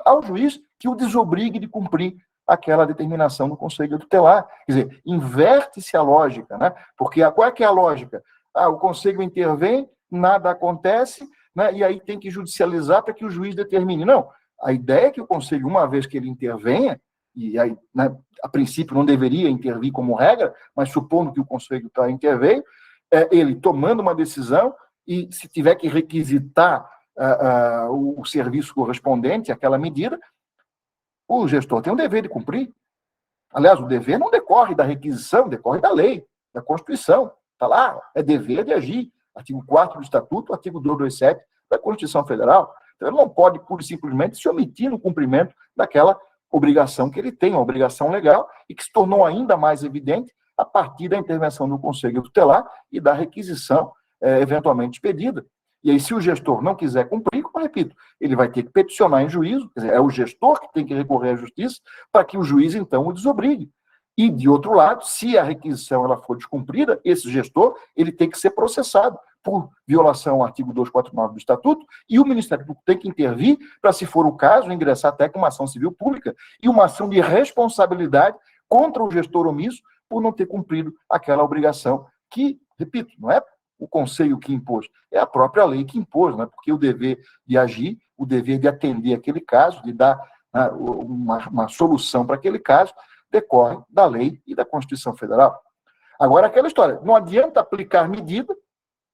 ao juiz que o desobrigue de cumprir aquela determinação do Conselho Tutelar. Quer dizer, inverte-se a lógica, né? Porque qual é que é a lógica? O Conselho intervém, nada acontece, né? E aí tem que judicializar para que o juiz determine. Não, a ideia é que o Conselho, uma vez que ele intervenha, e aí, né, a princípio não deveria intervir como regra, mas supondo que o Conselho interveio, ele tomando uma decisão e se tiver que requisitar o serviço correspondente àquela medida, o gestor tem um dever de cumprir. Aliás, o dever não decorre da requisição, decorre da lei, da Constituição. Está lá, é dever de agir. Artigo 4º do Estatuto, artigo 227 da Constituição Federal. Então, ele não pode, pura e simplesmente, se omitir no cumprimento daquela obrigação que ele tem, uma obrigação legal, e que se tornou ainda mais evidente a partir da intervenção do Conselho Tutelar e da requisição eventualmente pedida. E aí, se o gestor não quiser cumprir, como eu repito, ele vai ter que peticionar em juízo, quer dizer, é o gestor que tem que recorrer à Justiça para que o juiz, então, o desobrigue. E, de outro lado, se a requisição ela for descumprida, esse gestor ele tem que ser processado por violação ao artigo 249 do Estatuto, e o Ministério Público tem que intervir para, se for o caso, ingressar até com uma ação civil pública e uma ação de responsabilidade contra o gestor omisso por não ter cumprido aquela obrigação que, repito, não é o Conselho que impôs, é a própria lei que impôs, né? Porque o dever de agir, o dever de atender aquele caso, de dar uma solução para aquele caso, decorre da lei e da Constituição Federal. Agora, aquela história, não adianta aplicar medida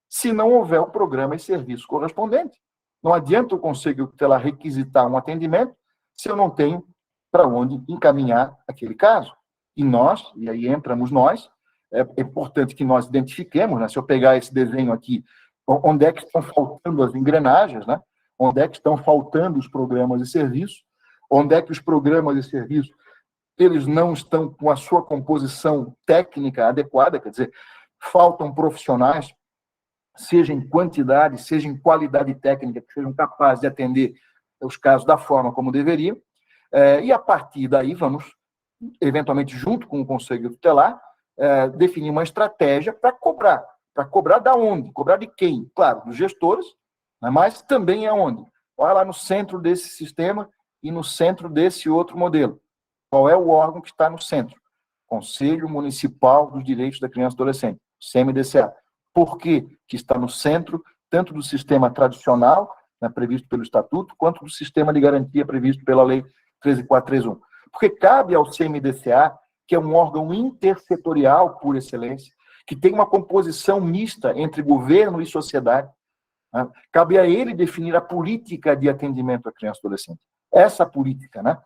se não houver o programa e serviço correspondente. Não adianta o Conselho Tutelar requisitar um atendimento se eu não tenho para onde encaminhar aquele caso. E nós, e aí entramos nós, é importante que nós identifiquemos, né? Se eu pegar esse desenho aqui, onde é que estão faltando as engrenagens, né? Onde é que estão faltando os programas e serviços, onde é que os programas e serviços eles não estão com a sua composição técnica adequada, quer dizer, faltam profissionais, seja em quantidade, seja em qualidade técnica, que sejam capazes de atender os casos da forma como deveriam, e a partir daí vamos, eventualmente, junto com o Conselho Tutelar, definir uma estratégia para cobrar. Para cobrar da onde? Cobrar de quem? Claro, dos gestores, né, mas também aonde? Olha lá no centro desse sistema e no centro desse outro modelo. Qual é o órgão que está no centro? Conselho Municipal dos Direitos da Criança e Adolescente, CMDCA. Por que está no centro, tanto do sistema tradicional, né, previsto pelo Estatuto, quanto do sistema de garantia previsto pela Lei 13.431? Porque cabe ao CMDCA, que é um órgão intersetorial por excelência, que tem uma composição mista entre governo e sociedade, né? Cabe a ele definir a política de atendimento à criança e adolescente. Essa política, né,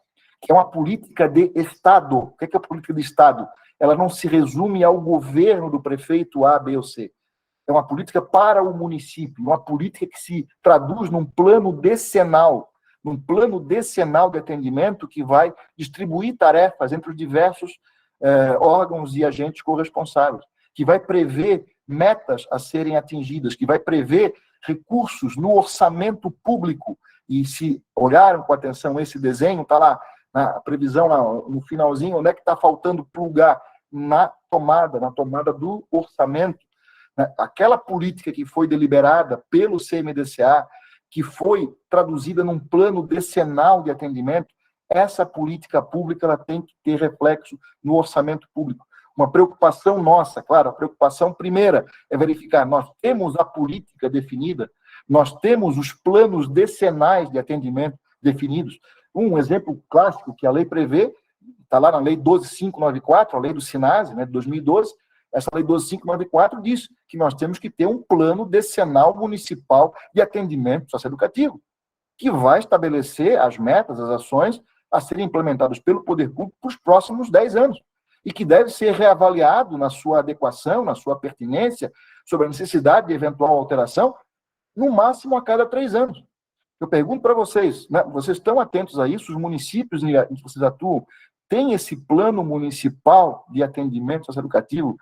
que é uma política de Estado. O que é a política de Estado? Ela não se resume ao governo do prefeito A, B ou C. É uma política para o município, uma política que se traduz num plano decenal de atendimento que vai distribuir tarefas entre os diversos órgãos e agentes corresponsáveis, que vai prever metas a serem atingidas, que vai prever recursos no orçamento público. E se olharam com atenção esse desenho, está lá na previsão, no finalzinho, onde é que está faltando plugar na tomada do orçamento. Aquela política que foi deliberada pelo CMDCA, que foi traduzida num plano decenal de atendimento, essa política pública ela tem que ter reflexo no orçamento público. Uma preocupação nossa, claro, a preocupação primeira é verificar, nós temos a política definida, nós temos os planos decenais de atendimento definidos. Um exemplo clássico que a lei prevê, está lá na Lei 12.594, a lei do SINASE, né, de 2012, essa Lei 12.594 diz que nós temos que ter um plano decenal municipal de atendimento socioeducativo, que vai estabelecer as metas, as ações a serem implementadas pelo poder público para os próximos 10 anos, e que deve ser reavaliado na sua adequação, na sua pertinência, sobre a necessidade de eventual alteração, no máximo a cada 3 anos. Eu pergunto para vocês, né, vocês estão atentos a isso? Os municípios em que vocês atuam têm esse plano municipal de atendimento socioeducativo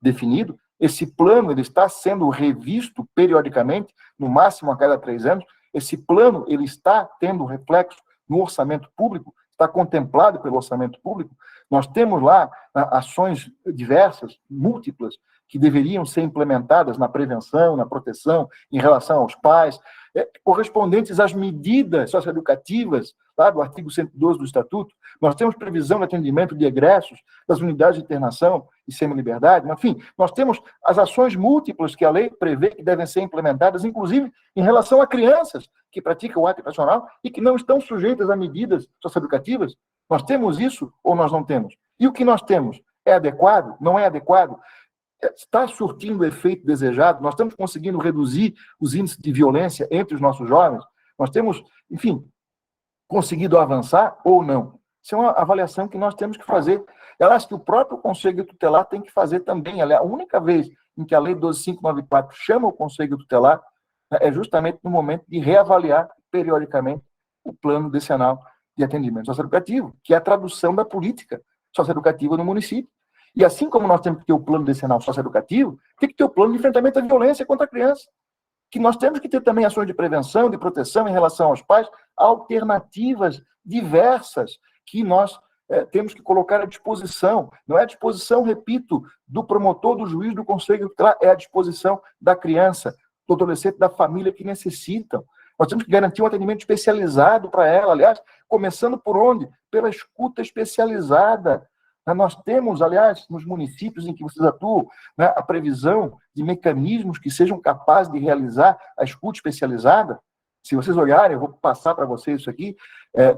definido? Esse plano ele está sendo revisto periodicamente, no máximo a cada 3 anos? Esse plano ele está tendo reflexo no orçamento público? Está contemplado pelo orçamento público? Nós temos lá ações diversas, múltiplas, que deveriam ser implementadas na prevenção, na proteção, em relação aos pais, correspondentes às medidas socioeducativas, lá do artigo 112 do Estatuto. Nós temos previsão de atendimento de egressos das unidades de internação e semi-liberdade, enfim, nós temos as ações múltiplas que a lei prevê que devem ser implementadas, inclusive em relação a crianças que praticam o ato infracional e que não estão sujeitas a medidas socioeducativas. Nós temos isso ou nós não temos? E o que nós temos é adequado? Não é adequado? Está surtindo o efeito desejado? Nós estamos conseguindo reduzir os índices de violência entre os nossos jovens? Nós temos, enfim, conseguido avançar ou não? Isso é uma avaliação que nós temos que fazer. Eu acho que o próprio Conselho Tutelar tem que fazer também. A única vez em que a Lei 12.594 chama o Conselho Tutelar é justamente no momento de reavaliar periodicamente o plano decenal de atendimento socioeducativo, que é a tradução da política socioeducativa no município. E assim como nós temos que ter o plano decenal socioeducativo, tem que ter o plano de enfrentamento à violência contra a criança. Que nós temos que ter também ações de prevenção, de proteção em relação aos pais, alternativas diversas que nós temos que colocar à disposição. Não é à disposição, repito, do promotor, do juiz, do conselho tutelar, é à disposição da criança, do adolescente, da família que necessitam. Nós temos que garantir um atendimento especializado para ela, aliás, começando por onde? Pela escuta especializada. Nós temos, aliás, nos municípios em que vocês atuam, a previsão de mecanismos que sejam capazes de realizar a escuta especializada. Se vocês olharem, eu vou passar para vocês isso aqui,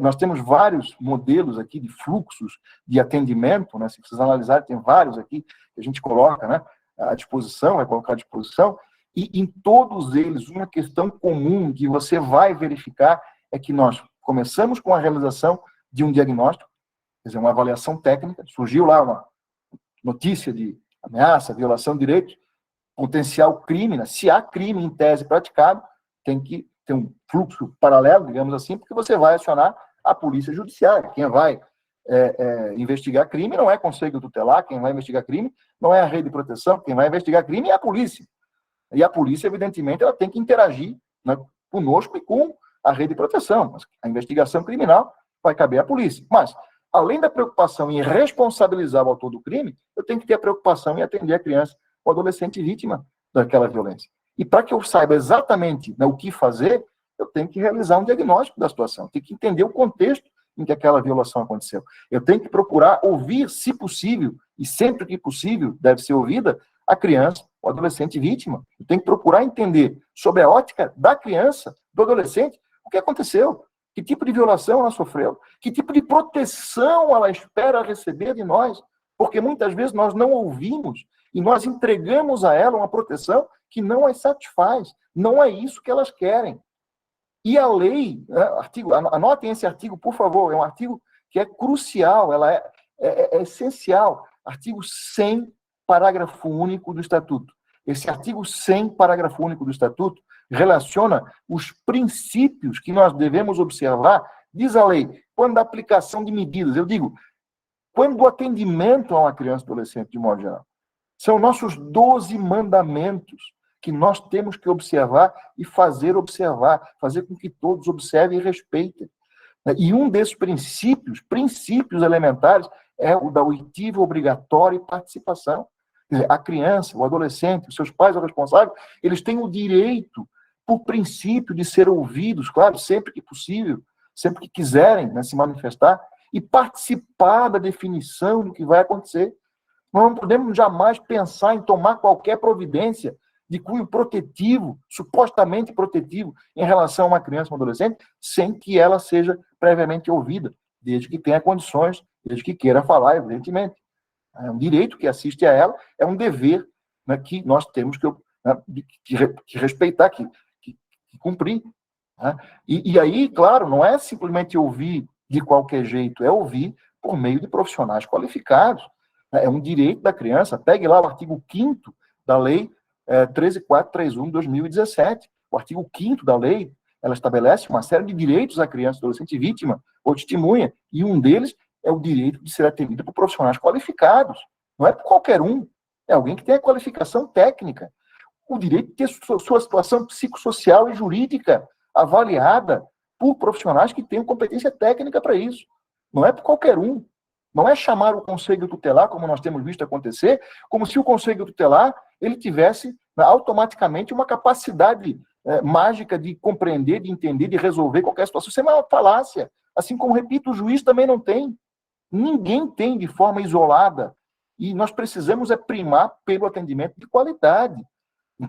nós temos vários modelos aqui de fluxos de atendimento, se vocês analisarem, tem vários aqui que a gente coloca à disposição, vai colocar à disposição, e em todos eles, uma questão comum que você vai verificar é que nós começamos com a realização de um diagnóstico, quer dizer, uma avaliação técnica, surgiu lá uma notícia de ameaça, violação de direitos, potencial crime, se há crime em tese praticado, tem que ter um fluxo paralelo, digamos assim, porque você vai acionar a polícia judiciária. Quem vai investigar crime não é conselho tutelar, quem vai investigar crime não é a rede de proteção, quem vai investigar crime é a polícia. E a polícia, evidentemente, ela tem que interagir conosco e com a rede de proteção. A investigação criminal vai caber à polícia. Mas, além da preocupação em responsabilizar o autor do crime, eu tenho que ter a preocupação em atender a criança ou adolescente vítima daquela violência. E para que eu saiba exatamente o que fazer, eu tenho que realizar um diagnóstico da situação, tenho que entender o contexto em que aquela violação aconteceu. Eu tenho que procurar ouvir, se possível, e sempre que possível deve ser ouvida, a criança ou adolescente vítima. Eu tenho que procurar entender, sob a ótica da criança, do adolescente, o que aconteceu, que tipo de violação ela sofreu, que tipo de proteção ela espera receber de nós, porque muitas vezes nós não ouvimos e nós entregamos a ela uma proteção que não as satisfaz, não é isso que elas querem. E a lei, anotem esse artigo, por favor, é um artigo que é crucial, ela é essencial, artigo 100, parágrafo único do Estatuto. Esse artigo 100, parágrafo único do Estatuto, relaciona os princípios que nós devemos observar, diz a lei, quando a aplicação de medidas, eu digo, quando o atendimento a uma criança e adolescente, de modo geral, são nossos 12 mandamentos que nós temos que observar e fazer observar, fazer com que todos observem e respeitem. E um desses princípios elementares, é o da oitiva obrigatória e participação. Quer dizer, a criança, o adolescente, os seus pais ou responsáveis, eles têm o direito, por princípio, de ser ouvidos, claro, sempre que possível, sempre que quiserem se manifestar, e participar da definição do que vai acontecer. Nós não podemos jamais pensar em tomar qualquer providência de cunho protetivo, supostamente protetivo, em relação a uma criança ou um adolescente, sem que ela seja previamente ouvida, desde que tenha condições, desde que queira falar, evidentemente. É um direito que assiste a ela, é um dever que nós temos que respeitar, que cumprir. E aí, claro, não é simplesmente ouvir de qualquer jeito, é ouvir por meio de profissionais qualificados. É um direito da criança. Pegue lá o artigo 5º da Lei 13.431 de 2017. O artigo 5º da lei, ela estabelece uma série de direitos à criança, adolescente vítima ou testemunha, e um deles é o direito de ser atendido por profissionais qualificados. Não é por qualquer um, é alguém que tem a qualificação técnica. O direito de ter sua situação psicossocial e jurídica avaliada por profissionais que tenham competência técnica para isso. Não é por qualquer um. Não é chamar o Conselho Tutelar, como nós temos visto acontecer, como se o Conselho Tutelar ele tivesse automaticamente uma capacidade mágica de compreender, de entender, de resolver qualquer situação. Isso é uma falácia. Assim como, repito, o juiz também não tem. Ninguém tem de forma isolada. E nós precisamos primar pelo atendimento de qualidade.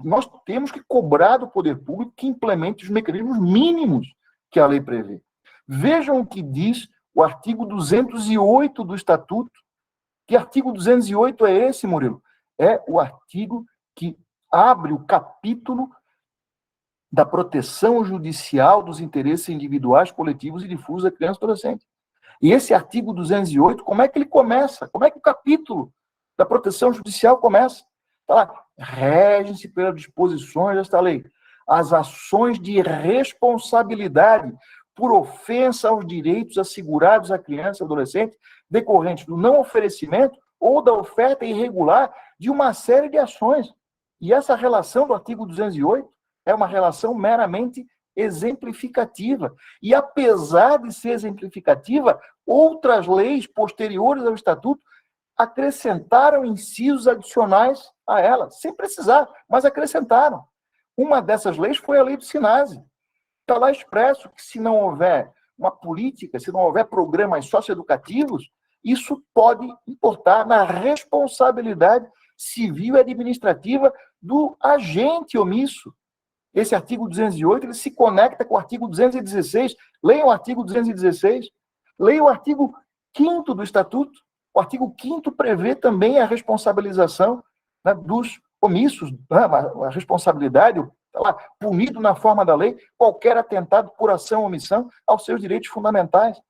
Nós temos que cobrar do poder público que implemente os mecanismos mínimos que a lei prevê. Vejam o que diz o artigo 208 do Estatuto. Que artigo 208 é esse, Murilo? É o artigo que abre o capítulo da proteção judicial dos interesses individuais, coletivos e difusos da criança e adolescente. E esse artigo 208, como é que ele começa? Como é que o capítulo da proteção judicial começa? Está lá, regem-se pelas disposições desta lei as ações de responsabilidade por ofensa aos direitos assegurados à criança e adolescente decorrentes do não oferecimento ou da oferta irregular de uma série de ações. E essa relação do artigo 208 é uma relação meramente exemplificativa. E apesar de ser exemplificativa, outras leis posteriores ao Estatuto acrescentaram incisos adicionais a ela, sem precisar, mas acrescentaram. Uma dessas leis foi a lei do SINASE. Está lá expresso que se não houver uma política, se não houver programas socioeducativos, isso pode importar na responsabilidade civil e administrativa do agente omisso. Esse artigo 208 ele se conecta com o artigo 216. Leiam o artigo 216. Leiam o artigo 5º do Estatuto. O artigo 5º prevê também a responsabilização, né, dos omissos, né, a responsabilidade, tá lá, punido na forma da lei, qualquer atentado por ação ou omissão aos seus direitos fundamentais.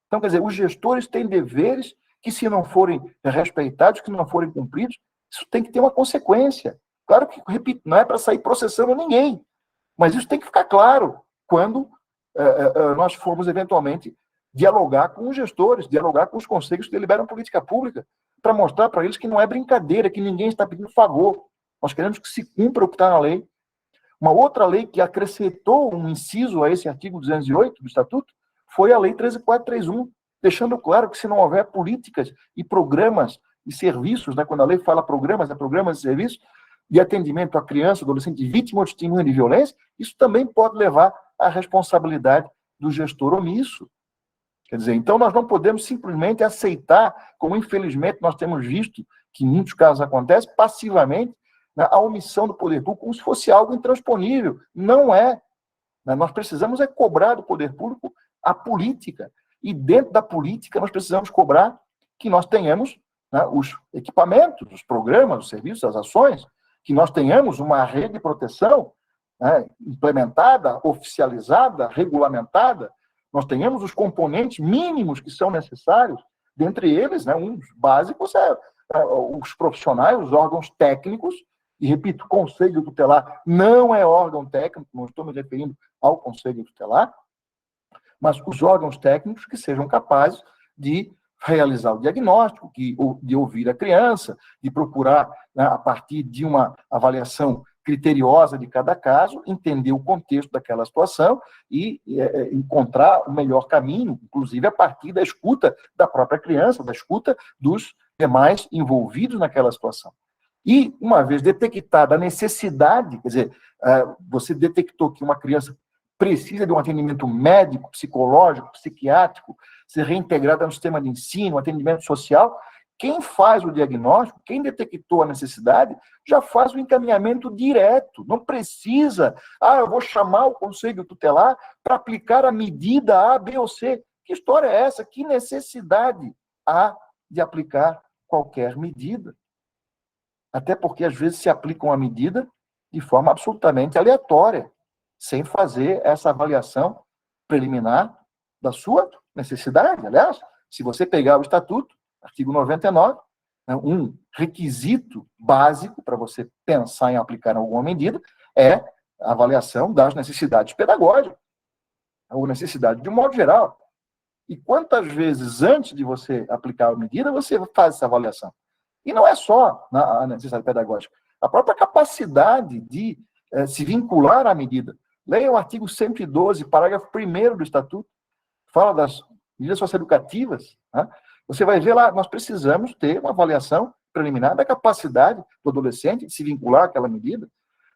Então, quer dizer, os gestores têm deveres que, se não forem respeitados, que não forem cumpridos, isso tem que ter uma consequência. Claro que, repito, não é para sair processando ninguém, mas isso tem que ficar claro quando nós formos, eventualmente, dialogar com os gestores, dialogar com os conselhos que deliberam política pública, para mostrar para eles que não é brincadeira, que ninguém está pedindo favor. Nós queremos que se cumpra o que está na lei. Uma outra lei que acrescentou um inciso a esse artigo 208 do Estatuto foi a Lei 13.431, deixando claro que se não houver políticas e programas e serviços, né, quando a lei fala programas, programas e serviços, de atendimento à criança, adolescente vítima ou testemunha de violência, isso também pode levar à responsabilidade do gestor omisso. Quer dizer, então nós não podemos simplesmente aceitar, como infelizmente nós temos visto, que em muitos casos acontece, passivamente, né, a omissão do poder público como se fosse algo intransponível. Não é. Né? Nós precisamos cobrar do poder público a política. E dentro da política nós precisamos cobrar que nós tenhamos, né, os equipamentos, os programas, os serviços, as ações, que nós tenhamos uma rede de proteção, né, implementada, oficializada, regulamentada, nós tenhamos os componentes mínimos que são necessários, dentre eles, né, um dos básicos os profissionais, os órgãos técnicos, e repito, o Conselho Tutelar não é órgão técnico, não estou me referindo ao Conselho Tutelar, mas os órgãos técnicos que sejam capazes de realizar o diagnóstico, de ouvir a criança, de procurar, né, a partir de uma avaliação criteriosa de cada caso, entender o contexto daquela situação e encontrar o melhor caminho, inclusive a partir da escuta da própria criança, da escuta dos demais envolvidos naquela situação. E, uma vez detectada a necessidade, quer dizer, você detectou que uma criança precisa de um atendimento médico, psicológico, psiquiátrico, ser reintegrada no sistema de ensino, atendimento social, quem faz o diagnóstico, quem detectou a necessidade, já faz o encaminhamento direto. Não precisa, eu vou chamar o Conselho Tutelar para aplicar a medida A, B ou C. Que história é essa? Que necessidade há de aplicar qualquer medida? Até porque, às vezes, se aplica uma medida de forma absolutamente aleatória, sem fazer essa avaliação preliminar da sua necessidade. Aliás, se você pegar o Estatuto, artigo 99, né, um requisito básico para você pensar em aplicar alguma medida é a avaliação das necessidades pedagógicas, ou necessidade de um modo geral. E quantas vezes, antes de você aplicar a medida, você faz essa avaliação? E não é só a necessidade pedagógica, a própria capacidade de se vincular à medida. Leia o artigo 112, parágrafo 1º do Estatuto, fala das medidas socioeducativas, né, você vai ver lá, nós precisamos ter uma avaliação preliminar da capacidade do adolescente de se vincular àquela medida,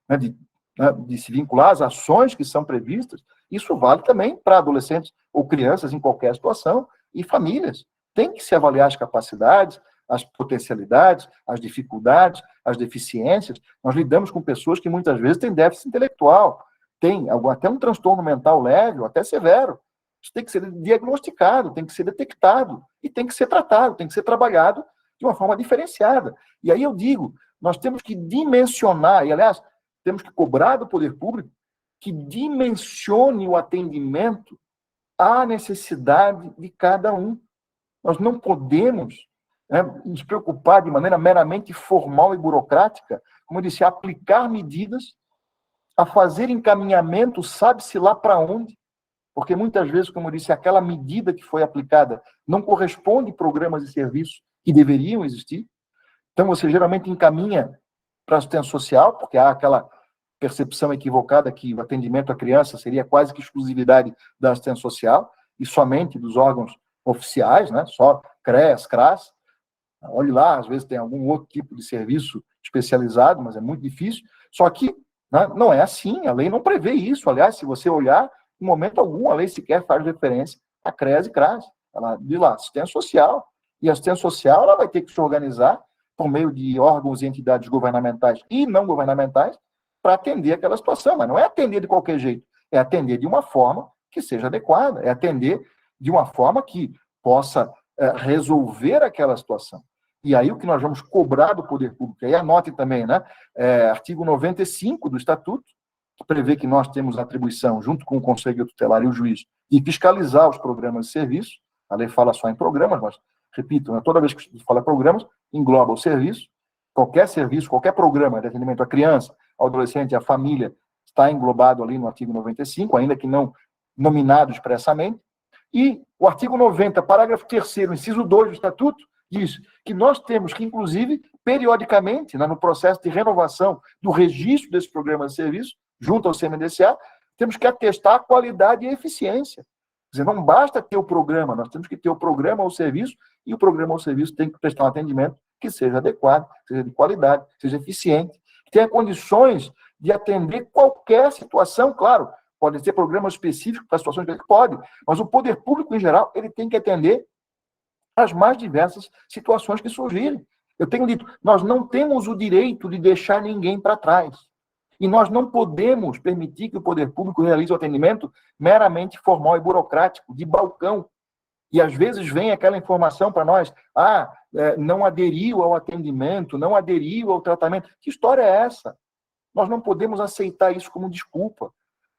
né, de se vincular às ações que são previstas. Isso vale também para adolescentes ou crianças em qualquer situação e famílias. Tem que se avaliar as capacidades, as potencialidades, as dificuldades, as deficiências. Nós lidamos com pessoas que muitas vezes têm déficit intelectual, têm até um transtorno mental leve ou até severo. Isso tem que ser diagnosticado, tem que ser detectado e tem que ser tratado, tem que ser trabalhado de uma forma diferenciada. E aí eu digo, nós temos que dimensionar, e aliás, temos que cobrar do poder público que dimensione o atendimento à necessidade de cada um. Nós não podemos, né, nos preocupar de maneira meramente formal e burocrática, como eu disse, a aplicar medidas, a fazer encaminhamento, sabe-se lá para onde, porque muitas vezes, como eu disse, aquela medida que foi aplicada não corresponde a programas e serviços que deveriam existir. Então, você geralmente encaminha para assistência social, porque há aquela percepção equivocada que o atendimento à criança seria quase que exclusividade da assistência social e somente dos órgãos oficiais, né? Só CREAS, CRAS. Olhe lá, às vezes tem algum outro tipo de serviço especializado, mas é muito difícil. Só que, né, não é assim, a lei não prevê isso. Aliás, se você olhar, em momento algum, a lei sequer faz referência a CREAS e CRAS. Ela diz lá, assistência social. E a assistência social ela vai ter que se organizar por meio de órgãos e entidades governamentais e não governamentais para atender aquela situação. Mas não é atender de qualquer jeito, é atender de uma forma que seja adequada, é atender de uma forma que possa resolver aquela situação. E aí o que nós vamos cobrar do poder público, aí anote também, né? Artigo 95 do Estatuto, que prevê que nós temos a atribuição, junto com o Conselho Tutelar e o juiz, de fiscalizar os programas de serviço. A lei fala só em programas, mas, repito, né, toda vez que se fala programas, engloba o serviço. Qualquer serviço, qualquer programa de atendimento à criança, ao adolescente, à família, está englobado ali no artigo 95, ainda que não nominado expressamente. E o artigo 90, parágrafo 3º, inciso 2 do Estatuto, diz que nós temos que, inclusive, periodicamente, né, no processo de renovação do registro desses programas de serviço, junto ao CMDCA, temos que atestar a qualidade e a eficiência. Quer dizer, não basta ter o programa, nós temos que ter o programa ou serviço, e o programa ou serviço tem que prestar um atendimento que seja adequado, seja de qualidade, seja eficiente, que tenha condições de atender qualquer situação, claro, podem ser programas específicos para situações que pode, mas o poder público, em geral, ele tem que atender as mais diversas situações que surgirem. Eu tenho dito, nós não temos o direito de deixar ninguém para trás. E nós não podemos permitir que o poder público realize o atendimento meramente formal e burocrático, de balcão. E às vezes vem aquela informação para nós, não aderiu ao atendimento, não aderiu ao tratamento. Que história é essa? Nós não podemos aceitar isso como desculpa.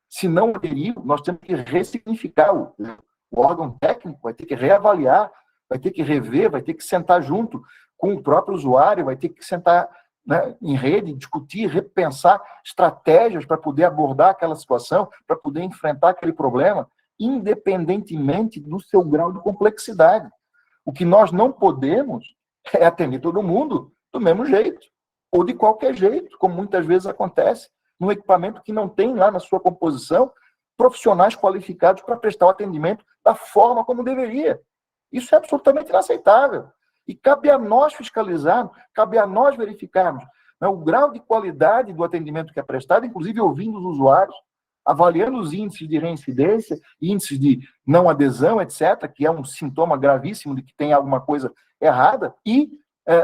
Se não aderiu, nós temos que ressignificar. O órgão técnico vai ter que reavaliar, vai ter que rever, vai ter que sentar junto com o próprio usuário, vai ter que sentar, né, em rede, discutir, repensar estratégias para poder abordar aquela situação, para poder enfrentar aquele problema, independentemente do seu grau de complexidade. O que nós não podemos é atender todo mundo do mesmo jeito, ou de qualquer jeito, como muitas vezes acontece, num equipamento que não tem lá na sua composição profissionais qualificados para prestar o atendimento da forma como deveria. Isso é absolutamente inaceitável. E cabe a nós fiscalizarmos, cabe a nós verificarmos, né, o grau de qualidade do atendimento que é prestado, inclusive ouvindo os usuários, avaliando os índices de reincidência, índices de não adesão, etc., que é um sintoma gravíssimo de que tem alguma coisa errada, e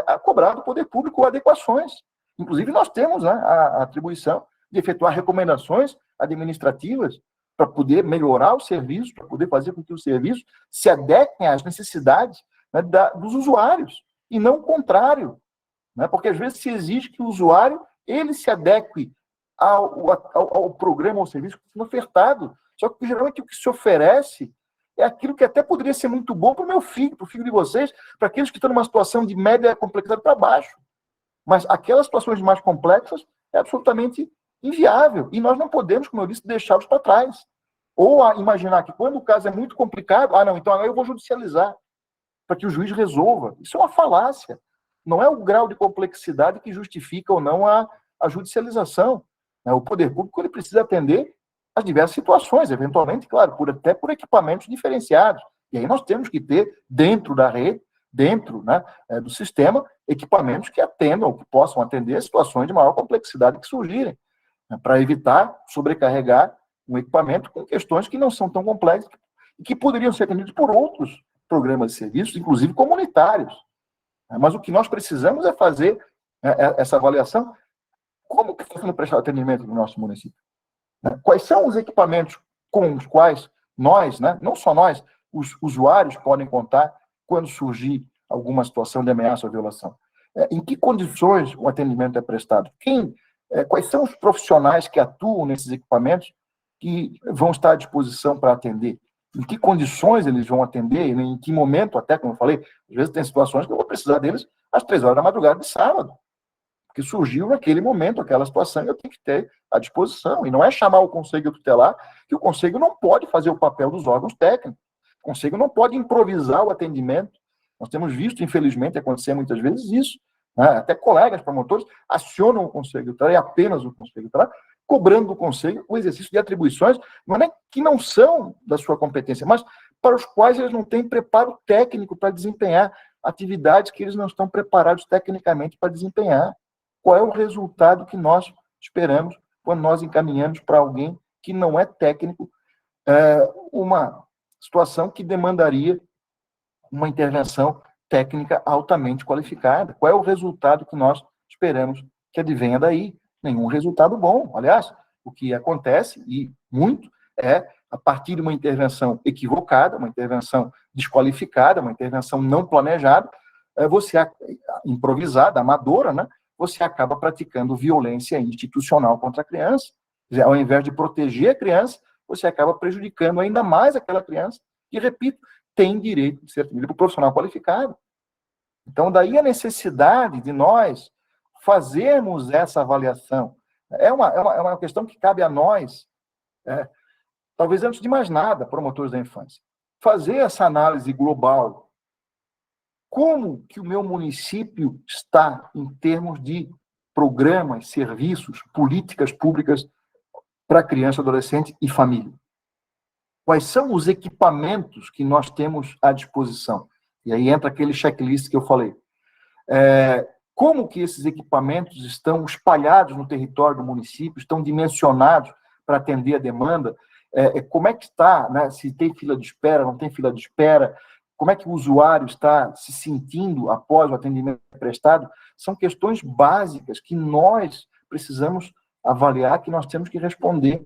a cobrar do poder público adequações. Inclusive, nós temos, né, a atribuição de efetuar recomendações administrativas para poder melhorar o serviço, para poder fazer com que os serviços se adequem às necessidades, né, dos usuários, e não o contrário. Né, porque, às vezes, se exige que o usuário ele se adeque ao programa ou serviço que está ofertado. Só que, geralmente, o que se oferece é aquilo que até poderia ser muito bom para o meu filho, para o filho de vocês, para aqueles que estão numa situação de média complexidade para baixo. Mas aquelas situações mais complexas é absolutamente inviável. E nós não podemos, como eu disse, deixá-los para trás. Ou imaginar que quando o caso é muito complicado, não, então agora eu vou judicializar, para que o juiz resolva. Isso é uma falácia. Não é o grau de complexidade que justifica ou não a judicialização. O poder público ele precisa atender as diversas situações, eventualmente, claro, até por equipamentos diferenciados. E aí nós temos que ter, dentro da rede, dentro, né, do sistema, equipamentos que atendam, que possam atender situações de maior complexidade que surgirem, né, para evitar sobrecarregar um equipamento com questões que não são tão complexas e que poderiam ser atendidas por outros programas de serviços, inclusive comunitários. Mas o que nós precisamos é fazer essa avaliação. Como que está sendo prestado atendimento no nosso município? Quais são os equipamentos com os quais nós, né, não só nós, os usuários podem contar quando surgir alguma situação de ameaça ou violação? Em que condições o atendimento é prestado? Quais são os profissionais que atuam nesses equipamentos que vão estar à disposição para atender? Em que condições eles vão atender? Em que momento, até como eu falei, às vezes tem situações que eu vou precisar deles às 3 horas da madrugada de sábado, porque surgiu naquele momento aquela situação e eu tenho que ter à disposição. E não é chamar o conselho tutelar, que o conselho não pode fazer o papel dos órgãos técnicos. O conselho não pode improvisar o atendimento. Nós temos visto, infelizmente, acontecer muitas vezes isso. Né? Até colegas promotores acionam o conselho tutelar, e apenas o conselho tutelar, cobrando do conselho o exercício de atribuições, não é que não são da sua competência, mas para os quais eles não têm preparo técnico para desempenhar atividades que eles não estão preparados tecnicamente para desempenhar. Qual é o resultado que nós esperamos quando nós encaminhamos para alguém que não é técnico uma situação que demandaria uma intervenção técnica altamente qualificada? Qual é o resultado que nós esperamos que advenha daí? Nenhum resultado bom. Aliás, o que acontece, e muito, a partir de uma intervenção equivocada, uma intervenção desqualificada, uma intervenção não planejada, você, improvisada, amadora, né? Você acaba praticando violência institucional contra a criança. Ao invés de proteger a criança, você acaba prejudicando ainda mais aquela criança, que, repito, tem direito de ser atendida por profissional qualificado. Então, daí a necessidade de nós fazermos essa avaliação. É uma questão que cabe a nós, talvez antes de mais nada, promotores da infância, fazer essa análise global. Como que o meu município está em termos de programas, serviços, políticas públicas para criança, adolescente e família? Quais são os equipamentos que nós temos à disposição? E aí entra aquele checklist que eu falei. Como que esses equipamentos estão espalhados no território do município, estão dimensionados para atender a demanda? Como é que está, né? Se tem fila de espera, não tem fila de espera? Como é que o usuário está se sentindo após o atendimento prestado? São questões básicas que nós precisamos avaliar, que nós temos que responder.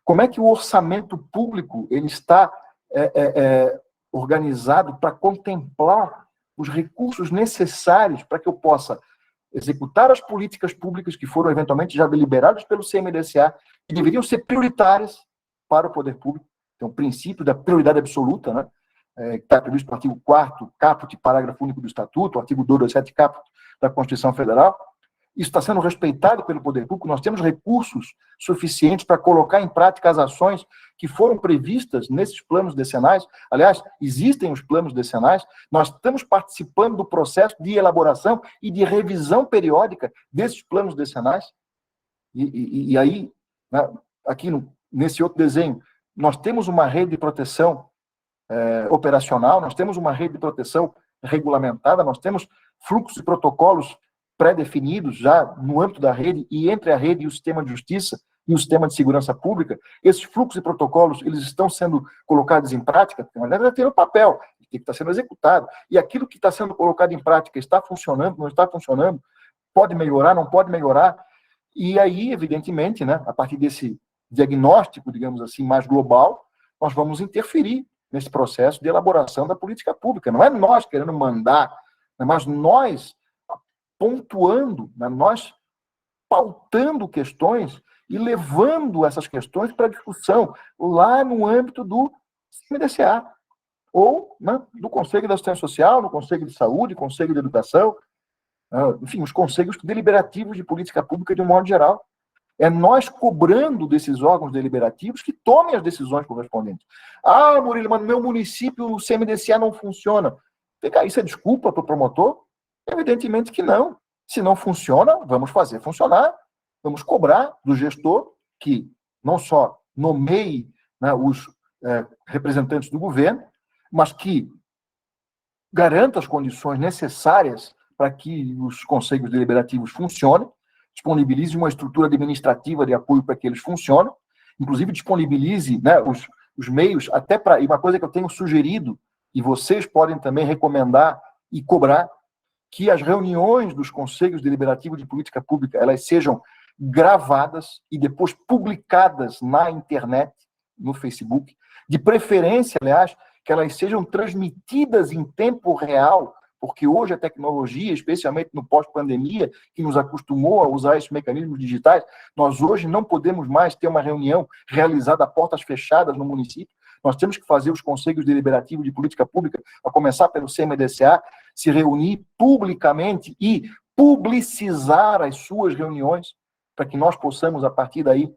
Como é que o orçamento público ele está organizado para contemplar os recursos necessários para que eu possa executar as políticas públicas que foram eventualmente já deliberadas pelo CMDSA, que deveriam ser prioritárias para o poder público? Então, o princípio da prioridade absoluta, né? Que está previsto no artigo 4º, caput, parágrafo único do Estatuto, o artigo 227, caput da Constituição Federal. Isso está sendo respeitado pelo poder público. Nós temos recursos suficientes para colocar em prática as ações que foram previstas nesses planos decenais. Aliás, existem os planos decenais. Nós estamos participando do processo de elaboração e de revisão periódica desses planos decenais. E aí, né, aqui nesse outro desenho, nós temos uma rede de proteção operacional, nós temos uma rede de proteção regulamentada, nós temos fluxos e protocolos pré-definidos já no âmbito da rede e entre a rede e o sistema de justiça e o sistema de segurança pública. Esses fluxos e protocolos, eles estão sendo colocados em prática, na verdade, tem no papel, tem que estar sendo executado. E aquilo que está sendo colocado em prática está funcionando, não está funcionando, pode melhorar, não pode melhorar. E aí, evidentemente, né, a partir desse diagnóstico, digamos assim, mais global, nós vamos interferir nesse processo de elaboração da política pública. Não é nós querendo mandar, mas nós pontuando, né, nós pautando questões e levando essas questões para discussão lá no âmbito do CMDSA, ou, né, do Conselho da Assistência Social, no Conselho de Saúde, Conselho de Educação, enfim, os conselhos deliberativos de política pública de um modo geral. É nós cobrando desses órgãos deliberativos que tomem as decisões correspondentes. Ah, Murilo, mas no meu município o CMDSA não funciona. Isso é desculpa para o promotor? Evidentemente que não. Se não funciona, vamos fazer funcionar. Vamos cobrar do gestor que não só nomeie, né, os representantes do governo, mas que garanta as condições necessárias para que os conselhos deliberativos funcionem, disponibilize uma estrutura administrativa de apoio para que eles funcionem, inclusive disponibilize, né, os meios, até para... E uma coisa que eu tenho sugerido, e vocês podem também recomendar e cobrar, que as reuniões dos conselhos deliberativos de política pública, elas sejam gravadas e depois publicadas na internet, no Facebook, de preferência, aliás, que elas sejam transmitidas em tempo real, porque hoje a tecnologia, especialmente no pós-pandemia, que nos acostumou a usar esses mecanismos digitais, nós hoje não podemos mais ter uma reunião realizada a portas fechadas no município. Nós temos que fazer os conselhos deliberativos de política pública, a começar pelo CMDCA, se reunir publicamente e publicizar as suas reuniões, para que nós possamos, a partir daí,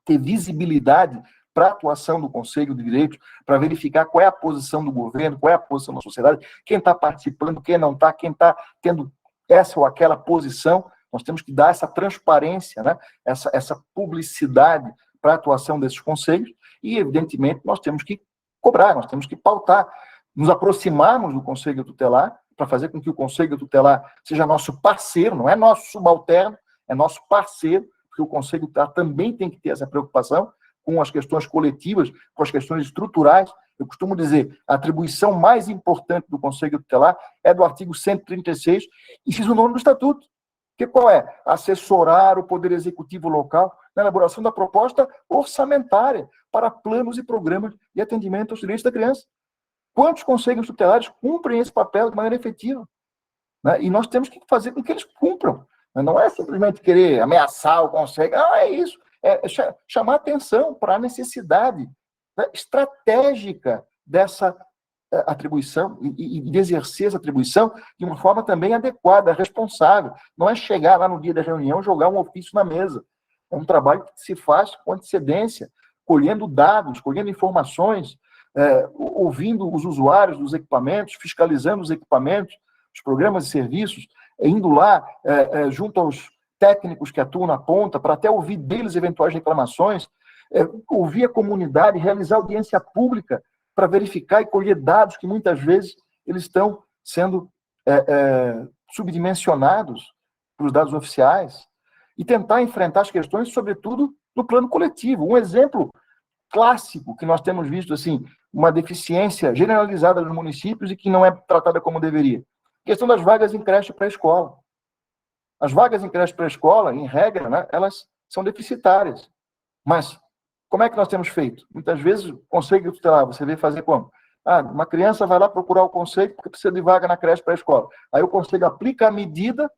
ter visibilidade para a atuação do Conselho de Direitos, para verificar qual é a posição do governo, qual é a posição da sociedade, quem está participando, quem não está, quem está tendo essa ou aquela posição. Nós temos que dar essa transparência, né? essa publicidade para a atuação desses conselhos e, evidentemente, nós temos que cobrar, nós temos que pautar, nos aproximarmos do Conselho Tutelar para fazer com que o Conselho Tutelar seja nosso parceiro, não é nosso subalterno, é nosso parceiro, porque o Conselho Tutelar também tem que ter essa preocupação com as questões coletivas, com as questões estruturais. Eu costumo dizer, a atribuição mais importante do Conselho Tutelar é do artigo 136, inciso 9 do Estatuto. Que qual é? Assessorar o Poder Executivo local na elaboração da proposta orçamentária para planos e programas de atendimento aos direitos da criança. Quantos conselhos tutelares cumprem esse papel de maneira efetiva? Né? E nós temos que fazer com que eles cumpram. Não é simplesmente querer ameaçar o conselho. É isso. É chamar atenção para a necessidade, né, estratégica dessa atribuição e de exercer essa atribuição de uma forma também adequada, responsável. Não é chegar lá no dia da reunião e jogar um ofício na mesa. É um trabalho que se faz com antecedência, colhendo dados, colhendo informações, ouvindo os usuários dos equipamentos, fiscalizando os equipamentos, os programas e serviços, indo lá junto aos técnicos que atuam na ponta, para até ouvir deles eventuais reclamações, ouvir a comunidade, realizar audiência pública para verificar e colher dados que muitas vezes eles estão sendo subdimensionados para os dados oficiais, e tentar enfrentar as questões, sobretudo, no plano coletivo. Um exemplo clássico que nós temos visto, assim, uma deficiência generalizada nos municípios e que não é tratada como deveria. A questão das vagas em creche pré-escola. As vagas em creche pré-escola, em regra, né, elas são deficitárias. Mas como é que nós temos feito? Muitas vezes o conselho tutelar, você vê fazer como? Uma criança vai lá procurar o conselho porque precisa de vaga na creche pré-escola. Aí o conselho aplica a medida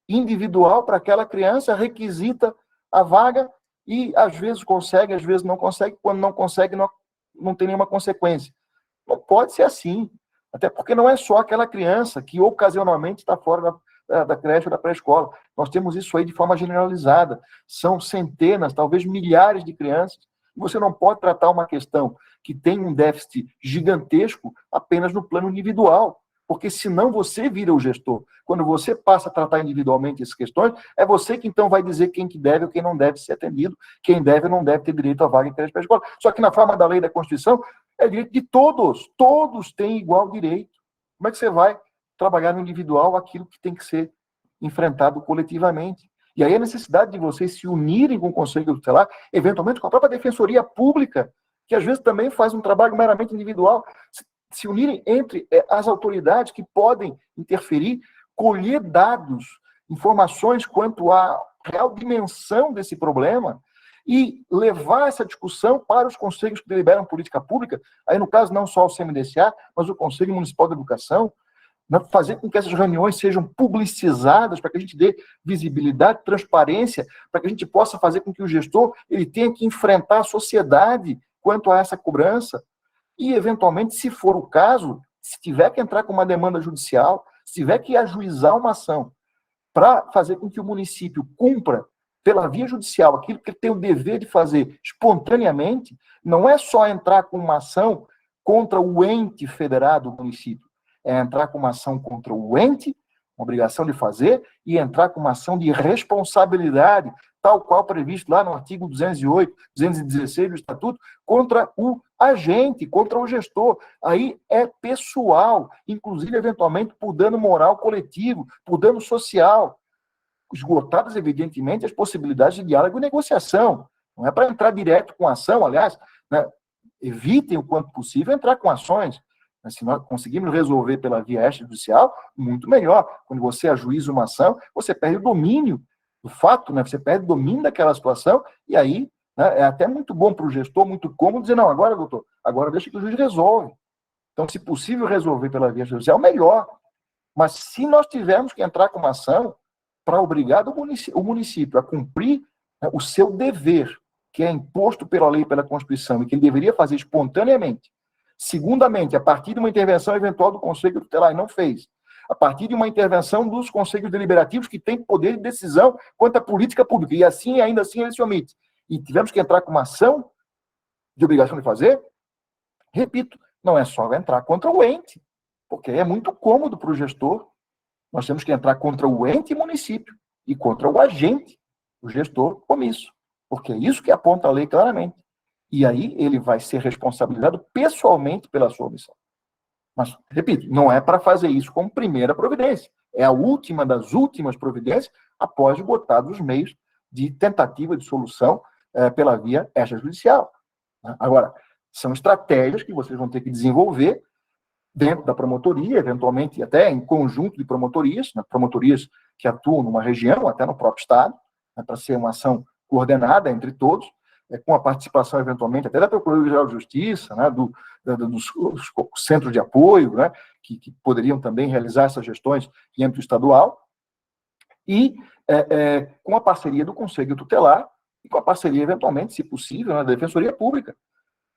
individual para aquela criança, requisita a vaga e às vezes consegue, às vezes não consegue. Quando não consegue, não tem nenhuma consequência. Não pode ser assim. Até porque não é só aquela criança que ocasionalmente está fora da creche ou da pré-escola. Nós temos isso aí de forma generalizada. São centenas, talvez milhares de crianças. Você não pode tratar uma questão que tem um déficit gigantesco apenas no plano individual, porque senão você vira o gestor. Quando você passa a tratar individualmente essas questões, é você que então vai dizer quem que deve ou quem não deve ser atendido, quem deve ou não deve ter direito à vaga em creche pré-escola. Só que na forma da lei da Constituição, é direito de todos. Todos têm igual direito. Como é que você vai trabalhar no individual aquilo que tem que ser enfrentado coletivamente? E aí a necessidade de vocês se unirem com o Conselho Tutelar, eventualmente com a própria Defensoria Pública, que às vezes também faz um trabalho meramente individual, se unirem entre as autoridades que podem interferir, colher dados, informações quanto à real dimensão desse problema e levar essa discussão para os conselhos que deliberam política pública, aí no caso não só o CMDCA, mas o Conselho Municipal de Educação, fazer com que essas reuniões sejam publicizadas, para que a gente dê visibilidade, transparência, para que a gente possa fazer com que o gestor ele tenha que enfrentar a sociedade quanto a essa cobrança e, eventualmente, se for o caso, se tiver que entrar com uma demanda judicial, se tiver que ajuizar uma ação para fazer com que o município cumpra pela via judicial aquilo que ele tem o dever de fazer espontaneamente, não é só entrar com uma ação contra o ente federado do município, é entrar com uma ação contra o ente, uma obrigação de fazer, e entrar com uma ação de responsabilidade, tal qual previsto lá no artigo 208, 216 do Estatuto, contra o agente, contra o gestor. Aí é pessoal, inclusive, eventualmente, por dano moral coletivo, por dano social. Esgotadas, evidentemente, as possibilidades de diálogo e negociação. Não é para entrar direto com ação, aliás, né, evitem o quanto possível entrar com ações. Se nós conseguirmos resolver pela via extrajudicial, muito melhor. Quando você ajuiza uma ação, você perde o domínio do fato, né? Você perde o domínio daquela situação, e aí, né, é até muito bom para o gestor, muito cômodo dizer, não, agora, doutor, agora deixa que o juiz resolve. Então, se possível resolver pela via extrajudicial, melhor. Mas se nós tivermos que entrar com uma ação para obrigar o município a cumprir, né, o seu dever, que é imposto pela lei e pela Constituição, e que ele deveria fazer espontaneamente. Segundamente, a partir de uma intervenção eventual do Conselho Tutelar, e não fez. A partir de uma intervenção dos Conselhos Deliberativos, que têm poder de decisão quanto à política pública, e assim, ainda assim, ele se omite. E tivemos que entrar com uma ação de obrigação de fazer, repito, não é só entrar contra o ente, porque é muito cômodo para o gestor. Nós temos que entrar contra o ente município e contra o agente, o gestor omisso, porque é isso que aponta a lei claramente. E aí ele vai ser responsabilizado pessoalmente pela sua omissão. Mas, repito, não é para fazer isso como primeira providência. É a última das últimas providências após esgotados os meios de tentativa de solução pela via extrajudicial. Agora, são estratégias que vocês vão ter que desenvolver dentro da promotoria, eventualmente até em conjunto de promotorias, né, promotorias que atuam numa região, até no próprio Estado, né, para ser uma ação coordenada entre todos, com a participação, eventualmente, até da Procuradoria-Geral de Justiça, né, dos centros de apoio, né, que poderiam também realizar essas gestões em âmbito estadual, e com a parceria do Conselho Tutelar, e com a parceria, eventualmente, se possível, da Defensoria Pública.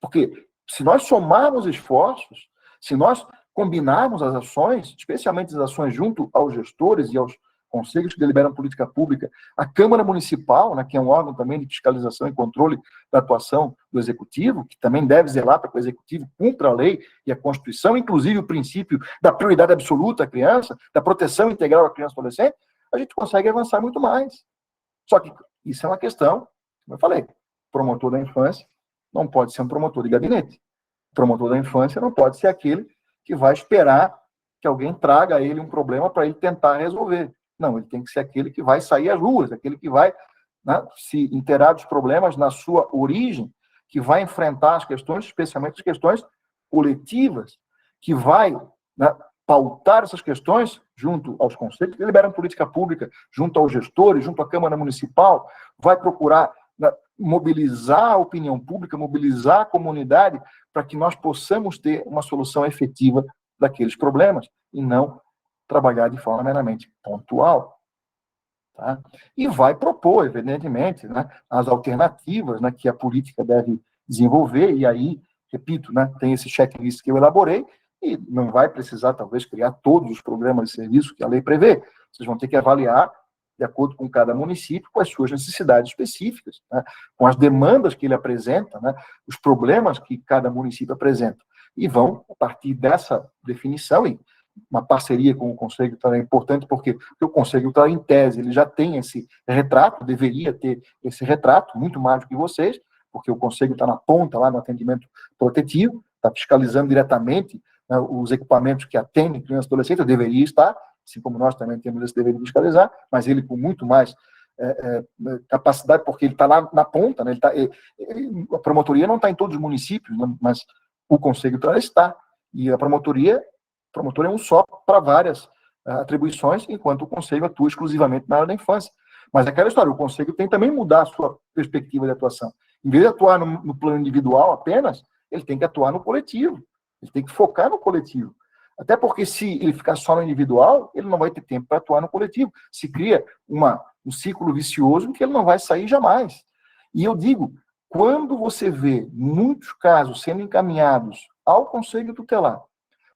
Porque se nós somarmos esforços, se nós combinarmos as ações, especialmente as ações junto aos gestores e aos conselhos que deliberam política pública, a Câmara Municipal, né, que é um órgão também de fiscalização e controle da atuação do Executivo, que também deve zelar para que o Executivo cumpra a lei e a Constituição, inclusive o princípio da prioridade absoluta à criança, da proteção integral à criança e adolescente, a gente consegue avançar muito mais. Só que isso é uma questão, como eu falei, promotor da infância não pode ser um promotor de gabinete. O promotor da infância não pode ser aquele que vai esperar que alguém traga a ele um problema para ele tentar resolver. Não, ele tem que ser aquele que vai sair às ruas, aquele que vai, né, se inteirar dos problemas na sua origem, que vai enfrentar as questões, especialmente as questões coletivas, que vai, né, pautar essas questões junto aos conselhos que liberam política pública, junto aos gestores, junto à Câmara Municipal, vai procurar, né, mobilizar a opinião pública, mobilizar a comunidade para que nós possamos ter uma solução efetiva daqueles problemas e não trabalhar de forma meramente pontual. Tá? E vai propor, evidentemente, né, as alternativas, né, que a política deve desenvolver, e aí, repito, né, tem esse checklist que eu elaborei, e não vai precisar, talvez, criar todos os programas de serviço que a lei prevê. Vocês vão ter que avaliar, de acordo com cada município, com as suas necessidades específicas, né, com as demandas que ele apresenta, né, os problemas que cada município apresenta. E vão, a partir dessa definição, e uma parceria com o Conselho Tutelar é importante, porque o Conselho Tutelar, em tese, ele já tem esse retrato, deveria ter esse retrato, muito mais do que vocês, porque o Conselho está na ponta, lá no atendimento protetivo, está fiscalizando diretamente, né, os equipamentos que atendem crianças e adolescentes, deveria estar, assim como nós também temos esse dever de fiscalizar, mas ele com muito mais capacidade, porque ele está lá na ponta, né, a promotoria não está em todos os municípios, né, mas o Conselho Tutelar está, e a promotoria é um só para várias atribuições, enquanto o Conselho atua exclusivamente na área da infância. Mas é aquela história, o Conselho tem também que mudar a sua perspectiva de atuação. Em vez de atuar no plano individual apenas, ele tem que atuar no coletivo, ele tem que focar no coletivo. Até porque se ele ficar só no individual, ele não vai ter tempo para atuar no coletivo. Se cria um ciclo vicioso em que ele não vai sair jamais. E eu digo, quando você vê muitos casos sendo encaminhados ao Conselho Tutelar,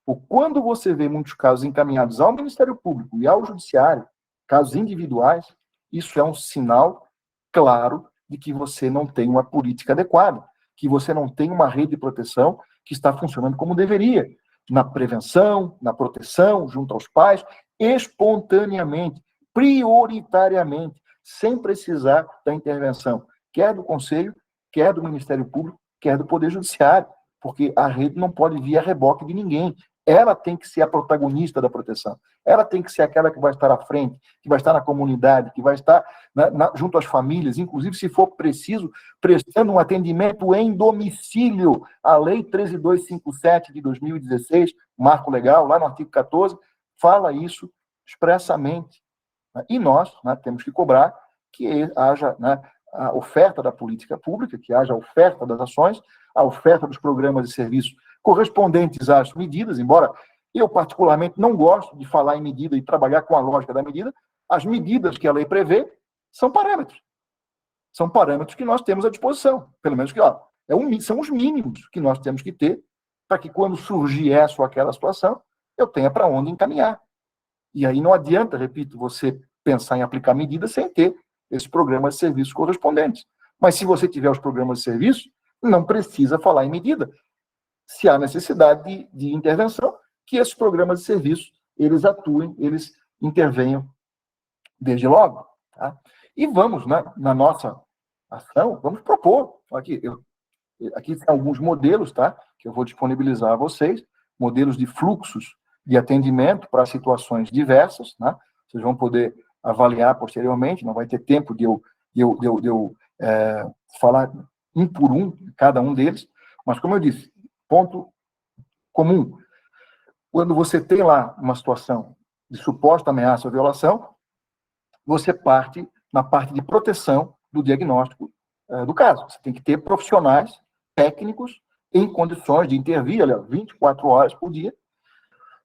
ou quando você vê muitos casos encaminhados ao Ministério Público e ao Judiciário, casos individuais, isso é um sinal claro de que você não tem uma política adequada, que você não tem uma rede de proteção que está funcionando como deveria, na prevenção, na proteção, junto aos pais, espontaneamente, prioritariamente, sem precisar da intervenção, quer do Conselho, quer do Ministério Público, quer do Poder Judiciário, porque a rede não pode vir a reboque de ninguém. Ela tem que ser a protagonista da proteção. Ela tem que ser aquela que vai estar à frente, que vai estar na comunidade, que vai estar junto às famílias, inclusive, se for preciso, prestando um atendimento em domicílio. A Lei 13.257 de 2016, marco legal, lá no artigo 14, fala isso expressamente. E nós temos que cobrar que haja a oferta da política pública, que haja a oferta das ações, a oferta dos programas e serviços correspondentes às medidas, embora eu particularmente não gosto de falar em medida e trabalhar com a lógica da medida, as medidas que a lei prevê são parâmetros. São parâmetros que nós temos à disposição, pelo menos que são os mínimos que nós temos que ter para que quando surgir essa ou aquela situação, eu tenha para onde encaminhar. E aí não adianta, repito, você pensar em aplicar medidas sem ter esses programas de serviços correspondentes. Mas se você tiver os programas de serviço, não precisa falar em medida. Se há necessidade de intervenção, que esses programas de serviço, eles atuem, eles intervenham desde logo. Tá? E vamos, na nossa ação, vamos propor. Aqui tem alguns modelos, tá? Que eu vou disponibilizar a vocês, modelos de fluxos de atendimento para situações diversas, né? Vocês vão poder avaliar posteriormente, não vai ter tempo de eu falar um por um, cada um deles, mas como eu disse, ponto comum, quando você tem lá uma situação de suposta ameaça ou violação, você parte na parte de proteção do diagnóstico do caso. Você tem que ter profissionais técnicos em condições de intervir, 24 horas por dia,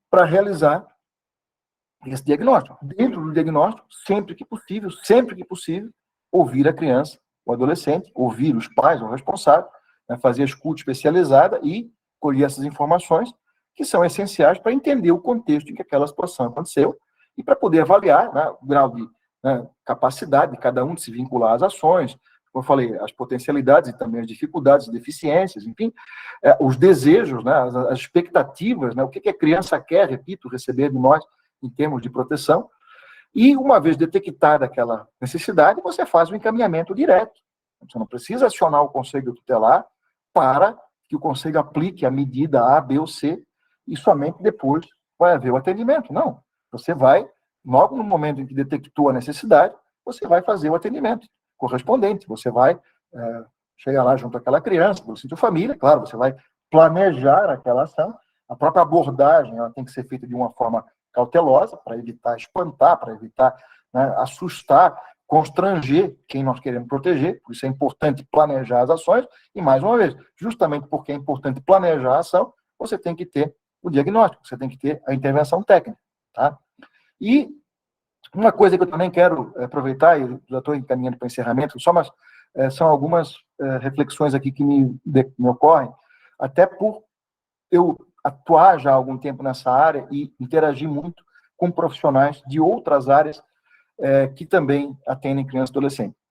para realizar esse diagnóstico. Dentro do diagnóstico, sempre que possível, ouvir a criança, o adolescente, ouvir os pais, o responsável, fazer a escuta especializada e colher essas informações que são essenciais para entender o contexto em que aquela situação aconteceu e para poder avaliar o grau de capacidade de cada um de se vincular às ações, como eu falei, as potencialidades e também as dificuldades e deficiências, enfim, os desejos, as expectativas, o que a criança quer, repito, receber de nós em termos de proteção, e uma vez detectada aquela necessidade, você faz o encaminhamento direto. Você não precisa acionar o Conselho Tutelar para que o Conselho aplique a medida A, B ou C e somente depois vai haver o atendimento. Não. Você vai, logo no momento em que detectou a necessidade, você vai fazer o atendimento correspondente. Você vai chegar lá junto àquela criança, com a sua família, claro, você vai planejar aquela ação. A própria abordagem ela tem que ser feita de uma forma cautelosa, para evitar espantar, para evitar assustar, constranger quem nós queremos proteger. Por isso é importante planejar as ações. E, mais uma vez, justamente porque é importante planejar a ação, você tem que ter o diagnóstico, você tem que ter a intervenção técnica. Tá? E uma coisa que eu também quero aproveitar, e já estou encaminhando para o encerramento, são algumas reflexões aqui que me ocorrem, até por eu atuar já há algum tempo nessa área e interagir muito com profissionais de outras áreas que também atendem crianças e adolescentes.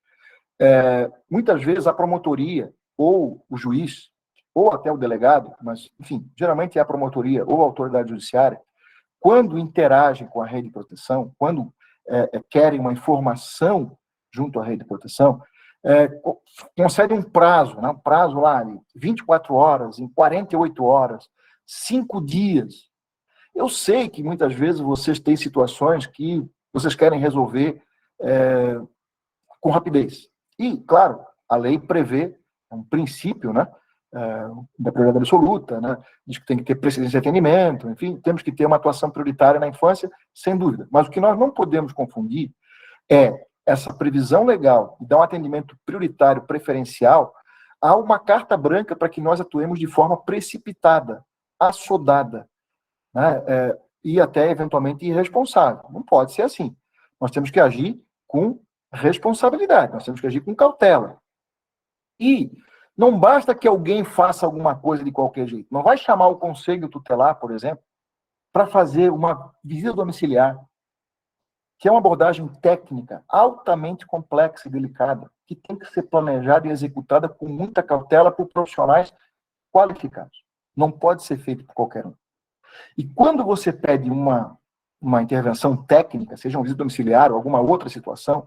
Muitas vezes a promotoria, ou o juiz, ou até o delegado, mas, enfim, geralmente é a promotoria ou a autoridade judiciária, quando interagem com a rede de proteção, quando querem uma informação junto à rede de proteção, concede um prazo lá de 24 horas, em 48 horas, 5 dias. Eu sei que muitas vezes vocês têm situações que vocês querem resolver com rapidez. E, claro, a lei prevê um princípio, da prioridade absoluta, diz que tem que ter precedência de atendimento, enfim, temos que ter uma atuação prioritária na infância, sem dúvida. Mas o que nós não podemos confundir é essa previsão legal de dar um atendimento prioritário, preferencial, a uma carta branca para que nós atuemos de forma precipitada, assodada, e até, eventualmente, irresponsável. Não pode ser assim. Nós temos que agir com responsabilidade, nós temos que agir com cautela. E não basta que alguém faça alguma coisa de qualquer jeito. Não vai chamar o Conselho Tutelar, por exemplo, para fazer uma visita domiciliar, que é uma abordagem técnica altamente complexa e delicada, que tem que ser planejada e executada com muita cautela por profissionais qualificados. Não pode ser feito por qualquer um. E quando você pede uma intervenção técnica, seja uma visita domiciliar ou alguma outra situação,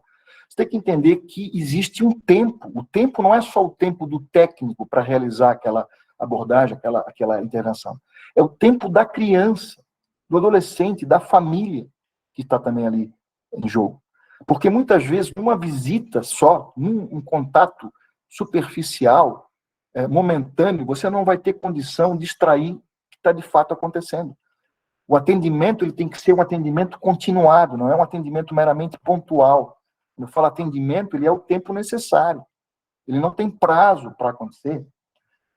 Você tem que entender que existe um tempo. O tempo não é só o tempo do técnico para realizar aquela abordagem, aquela intervenção. É o tempo da criança, do adolescente, da família, que está também ali em jogo. Porque muitas vezes, numa visita só, num contato superficial, momentâneo, você não vai ter condição de extrair o que está de fato acontecendo. O atendimento ele tem que ser um atendimento continuado, não é um atendimento meramente pontual. Quando eu falo atendimento, ele é o tempo necessário. Ele não tem prazo para acontecer.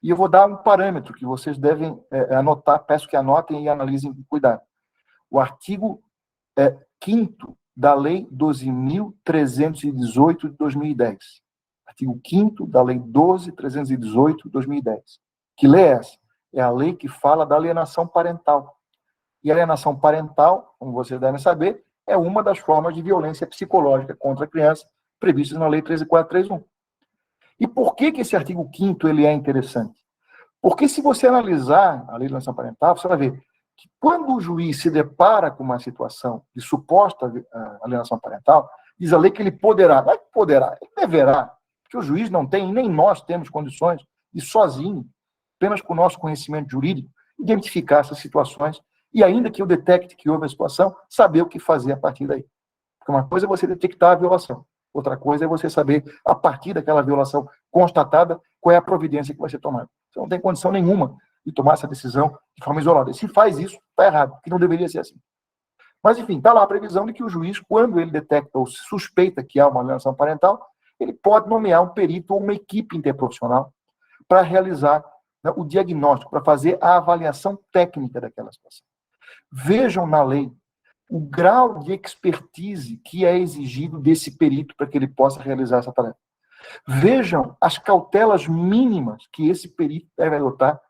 E eu vou dar um parâmetro que vocês devem anotar, peço que anotem e analisem com cuidado. O artigo 5º da Lei 12.318 de 2010. Artigo 5º da Lei 12.318 de 2010. Que lei é essa? É a lei que fala da alienação parental. E a alienação parental, como vocês devem saber, é uma das formas de violência psicológica contra a criança previstas na Lei 13.431. E por que esse artigo 5º ele é interessante? Porque se você analisar a Lei de Alienação Parental, você vai ver que quando o juiz se depara com uma situação de suposta alienação parental, diz a lei que ele poderá, não é que poderá, ele deverá, porque o juiz não tem, nem nós temos condições de sozinho, apenas com o nosso conhecimento jurídico, identificar essas situações e ainda que eu detecte que houve a situação, saber o que fazer a partir daí. Porque uma coisa é você detectar a violação, outra coisa é você saber, a partir daquela violação constatada, qual é a providência que vai ser tomada. Você não tem condição nenhuma de tomar essa decisão de forma isolada. E se faz isso, está errado, que não deveria ser assim. Mas, enfim, está lá a previsão de que o juiz, quando ele detecta ou suspeita que há uma alienação parental, ele pode nomear um perito ou uma equipe interprofissional para realizar, né, o diagnóstico, para fazer a avaliação técnica daquela situação. Vejam na lei o grau de expertise que é exigido desse perito para que ele possa realizar essa tarefa. Vejam as cautelas mínimas que esse perito deve adotar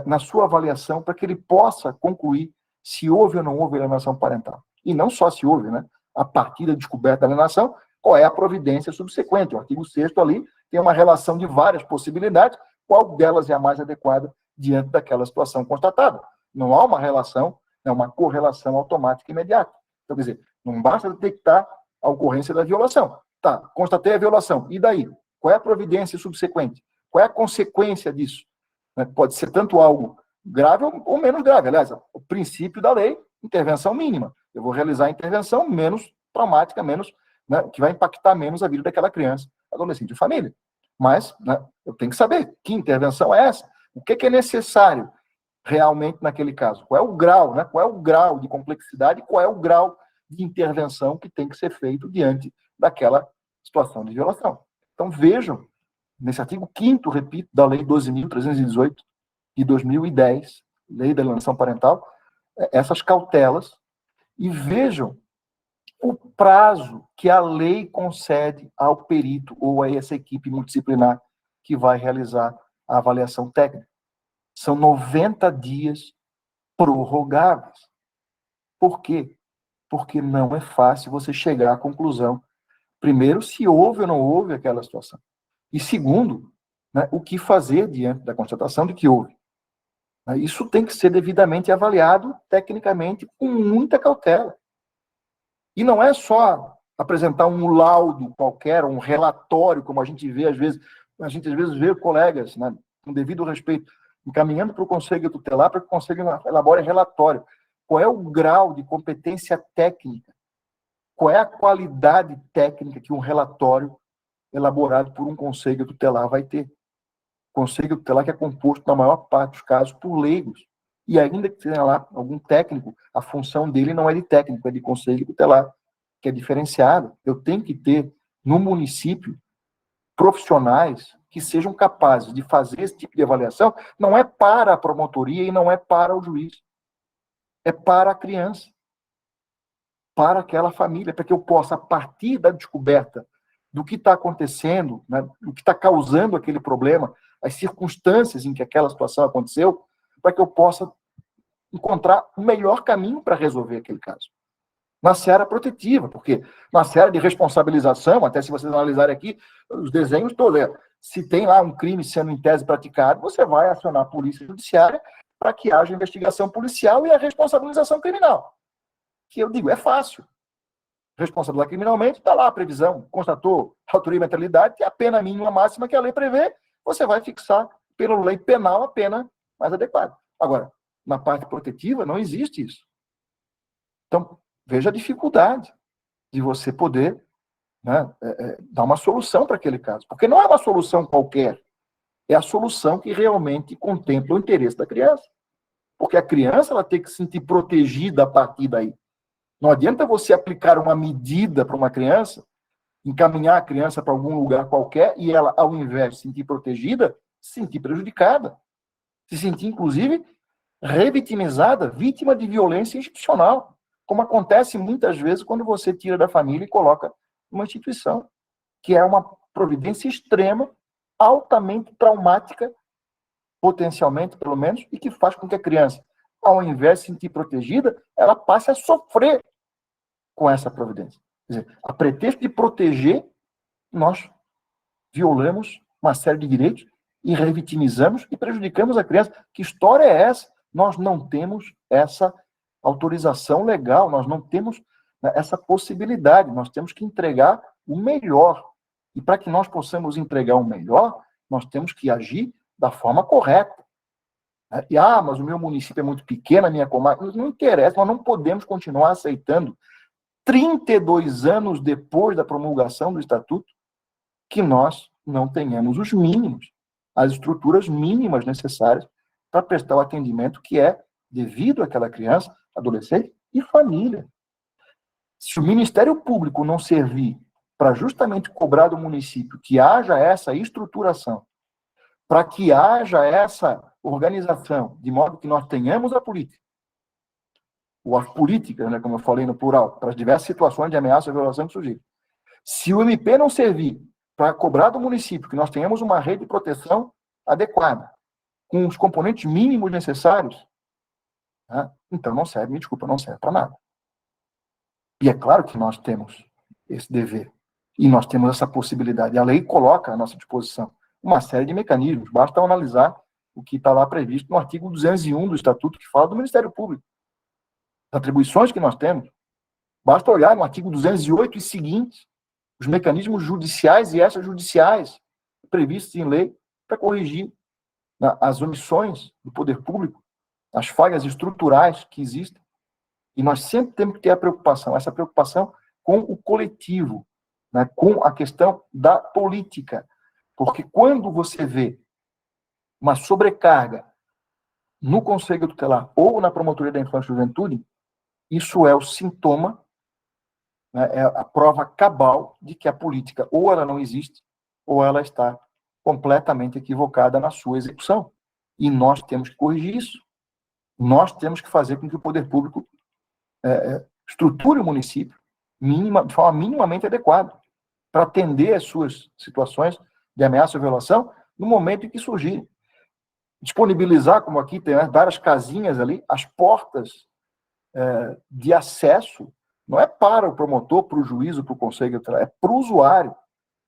na sua avaliação para que ele possa concluir se houve ou não houve alienação parental. E não só se houve, né? A partir da descoberta da alienação, qual é a providência subsequente. O artigo 6º ali tem uma relação de várias possibilidades, qual delas é a mais adequada diante daquela situação constatada. Não há uma relação, é uma correlação automática imediata. Então, quer dizer, não basta detectar a ocorrência da violação. Tá, constatei a violação. E daí? Qual é a providência subsequente? Qual é a consequência disso? Pode ser tanto algo grave ou menos grave. Aliás, o princípio da lei, intervenção mínima. Eu vou realizar a intervenção menos traumática, menos, né, que vai impactar menos a vida daquela criança, adolescente e família. Mas, né, eu tenho que saber que intervenção é essa. O que é necessário realmente naquele caso? Qual é o grau, né? Qual é o grau de complexidade? Qual é o grau de intervenção que tem que ser feito diante daquela situação de violação? Então, vejam, nesse artigo 5º, repito, da Lei 12.318 de 2010, Lei da Alienação Parental, essas cautelas, e vejam o prazo que a lei concede ao perito ou a essa equipe multidisciplinar que vai realizar a avaliação técnica. São 90 dias prorrogáveis. Por quê? Porque não é fácil você chegar à conclusão, primeiro, se houve ou não houve aquela situação. E segundo, né, o que fazer diante da constatação de que houve. Isso tem que ser devidamente avaliado, tecnicamente, com muita cautela. E não é só apresentar um laudo qualquer, um relatório, como a gente vê às vezes vê colegas, né, com devido respeito, encaminhando para o Conselho Tutelar para que o Conselho elabore relatório. Qual é o grau de competência técnica? Qual é a qualidade técnica que um relatório elaborado por um Conselho Tutelar vai ter? Conselho Tutelar que é composto, na maior parte dos casos, por leigos. E ainda que tenha lá algum técnico, a função dele não é de técnico, é de Conselho Tutelar, que é diferenciado. Eu tenho que ter, no município, profissionais que sejam capazes de fazer esse tipo de avaliação, não é para a promotoria e não é para o juiz. É para a criança, para aquela família, para que eu possa, a partir da descoberta do que está acontecendo, né, do que está causando aquele problema, as circunstâncias em que aquela situação aconteceu, para que eu possa encontrar o melhor caminho para resolver aquele caso. Na seara protetiva, porque na seara de responsabilização, até se vocês analisarem aqui, os desenhos todos, se tem lá um crime sendo em tese praticado, você vai acionar a polícia judiciária para que haja investigação policial e a responsabilização criminal. Que eu digo, é fácil. responsabilizar criminalmente, está lá a previsão, constatou autoria e mentalidade, que é a pena mínima máxima que a lei prevê, você vai fixar, pela lei penal, a pena mais adequada. Agora, na parte protetiva, não existe isso. Então, veja a dificuldade de você poder, né, dar uma solução para aquele caso. Porque não é uma solução qualquer, é a solução que realmente contempla o interesse da criança. Porque a criança ela tem que se sentir protegida a partir daí. Não adianta você aplicar uma medida para uma criança, encaminhar a criança para algum lugar qualquer e ela, ao invés de se sentir protegida, se sentir prejudicada. Se sentir, inclusive, revitimizada, vítima de violência institucional, como acontece muitas vezes quando você tira da família e coloca numa instituição, que é uma providência extrema, altamente traumática, potencialmente, pelo menos, e que faz com que a criança, ao invés de se sentir protegida, ela passe a sofrer com essa providência. Quer dizer, a pretexto de proteger, nós violamos uma série de direitos e revitimizamos e prejudicamos a criança. Que história é essa? Nós não temos essa autorização legal, nós não temos essa possibilidade, nós temos que entregar o melhor. E para que nós possamos entregar o melhor, nós temos que agir da forma correta. E, mas o meu município é muito pequeno, a minha comarca, não interessa, nós não podemos continuar aceitando 32 anos depois da promulgação do Estatuto, que nós não tenhamos os mínimos, as estruturas mínimas necessárias para prestar o atendimento que é devido àquela criança, adolescente e família. Se o Ministério Público não servir para justamente cobrar do município que haja essa estruturação, para que haja essa organização, de modo que nós tenhamos a política, ou as políticas, né, como eu falei no plural, para as diversas situações de ameaça e violação que surgirem. Se o MP não servir para cobrar do município que nós tenhamos uma rede de proteção adequada, com os componentes mínimos necessários, né, então não serve, me desculpa, não serve para nada. E é claro que nós temos esse dever, e nós temos essa possibilidade. A lei coloca à nossa disposição uma série de mecanismos, basta analisar o que está lá previsto no artigo 201 do Estatuto, que fala do Ministério Público. As atribuições que nós temos, basta olhar no artigo 208 e seguintes, os mecanismos judiciais e extrajudiciais previstos em lei para corrigir as omissões do poder público, as falhas estruturais que existem. E nós sempre temos que ter essa preocupação com o coletivo, né, com a questão da política. Porque quando você vê uma sobrecarga no Conselho Tutelar ou na Promotoria da Infância e Juventude, isso é o sintoma, né, é a prova cabal de que a política ou ela não existe, ou ela está completamente equivocada na sua execução. E nós temos que corrigir isso. Nós temos que fazer com que o poder público estruture o município de forma minimamente adequada para atender as suas situações de ameaça ou violação no momento em que surgirem. Disponibilizar, como aqui tem várias casinhas ali, as portas de acesso, não é para o promotor, para o juízo, para o conselho, é para o usuário,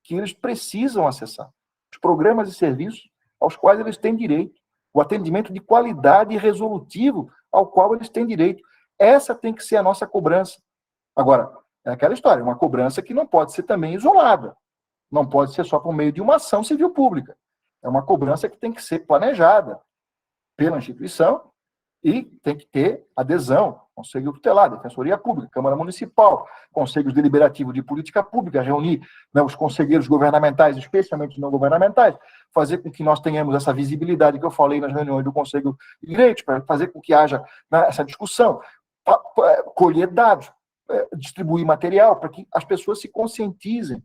que eles precisam acessar. Os programas e serviços aos quais eles têm direito. O atendimento de qualidade e resolutivo ao qual eles têm direito. Essa tem que ser a nossa cobrança. Agora, é aquela história, uma cobrança que não pode ser também isolada. Não pode ser só por meio de uma ação civil pública. É uma cobrança que tem que ser planejada pela instituição e tem que ter adesão, Conselho Tutelar, Defensoria Pública, Câmara Municipal, Conselhos Deliberativos de Política Pública, reunir, né, os conselheiros governamentais, especialmente não governamentais, fazer com que nós tenhamos essa visibilidade que eu falei nas reuniões do Conselho de Direitos, para fazer com que haja, né, essa discussão, colher dados, distribuir material, para que as pessoas se conscientizem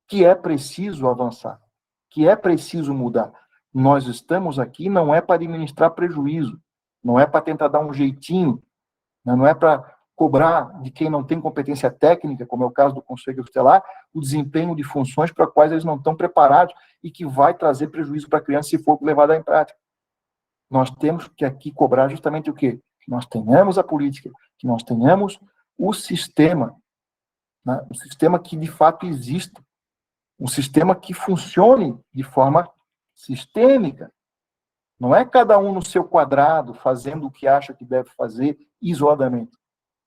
que é preciso avançar, que é preciso mudar. Nós estamos aqui não é para administrar prejuízo, não é para tentar dar um jeitinho, não é para cobrar de quem não tem competência técnica, como é o caso do Conselho Tutelar, o desempenho de funções para as quais eles não estão preparados e que vai trazer prejuízo para a criança se for levada em prática. Nós temos que aqui cobrar justamente o quê? Que nós tenhamos a política, que nós tenhamos o sistema, né? O sistema que de fato exista, um sistema que funcione de forma sistêmica. Não é cada um no seu quadrado, fazendo o que acha que deve fazer isoladamente.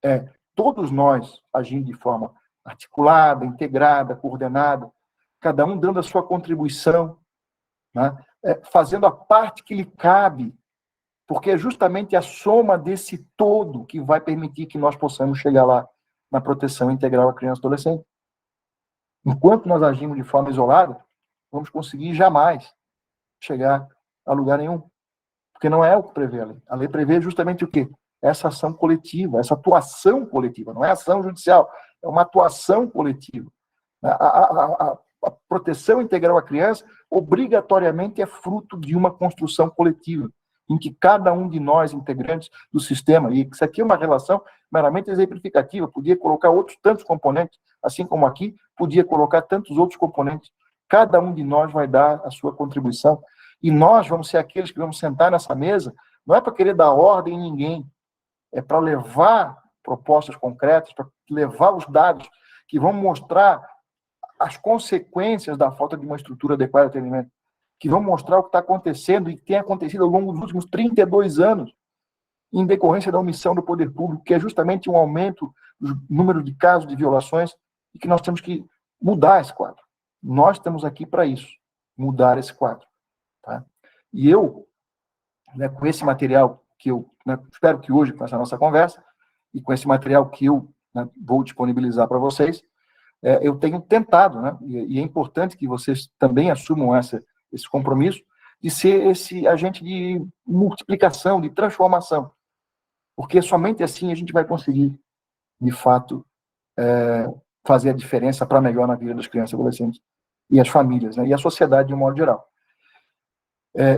É todos nós agindo de forma articulada, integrada, coordenada, cada um dando a sua contribuição, né? Fazendo a parte que lhe cabe, porque é justamente a soma desse todo que vai permitir que nós possamos chegar lá na proteção integral à criança e adolescente. Enquanto nós agimos de forma isolada, vamos conseguir jamais chegar a lugar nenhum. Porque não é o que prevê a lei. A lei prevê justamente o quê? Essa ação coletiva, essa atuação coletiva. Não é ação judicial, é uma atuação coletiva. A proteção integral à criança, obrigatoriamente, é fruto de uma construção coletiva, em que cada um de nós, integrantes do sistema, e isso aqui é uma relação meramente exemplificativa, podia colocar outros tantos componentes, assim como aqui, podia colocar tantos outros componentes. Cada um de nós vai dar a sua contribuição, e nós vamos ser aqueles que vamos sentar nessa mesa, não é para querer dar ordem em ninguém, é para levar propostas concretas, para levar os dados que vão mostrar as consequências da falta de uma estrutura adequada de atendimento, que vão mostrar o que está acontecendo e que tem acontecido ao longo dos últimos 32 anos, em decorrência da omissão do poder público, que é justamente um aumento do número de casos de violações, e que nós temos que mudar esse quadro. Nós estamos aqui para isso, mudar esse quadro. Tá? E eu, né, com esse material que eu, né, espero que hoje, com essa nossa conversa, e com esse material que eu, né, vou disponibilizar para vocês, eu tenho tentado, né, e é importante que vocês também assumam esse compromisso de ser esse agente de multiplicação, de transformação, porque somente assim a gente vai conseguir, de fato, fazer a diferença para melhor na vida das crianças e adolescentes e as famílias, né, e a sociedade de um modo geral.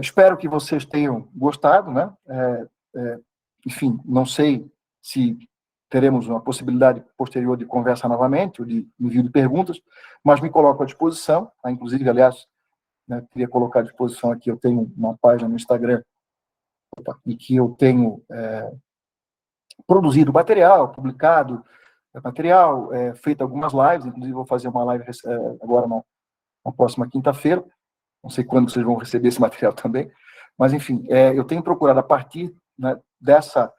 Espero que vocês tenham gostado, né? Enfim, não sei se teremos uma possibilidade posterior de conversa novamente, ou de envio de perguntas, mas me coloco à disposição, tá? Inclusive, aliás, né, queria colocar à disposição aqui, eu tenho uma página no Instagram, em que eu tenho produzido material, publicado material, feito algumas lives, inclusive vou fazer uma live agora na próxima quinta-feira, não sei quando vocês vão receber esse material também, mas, enfim, eu tenho procurado, a partir, né, dessa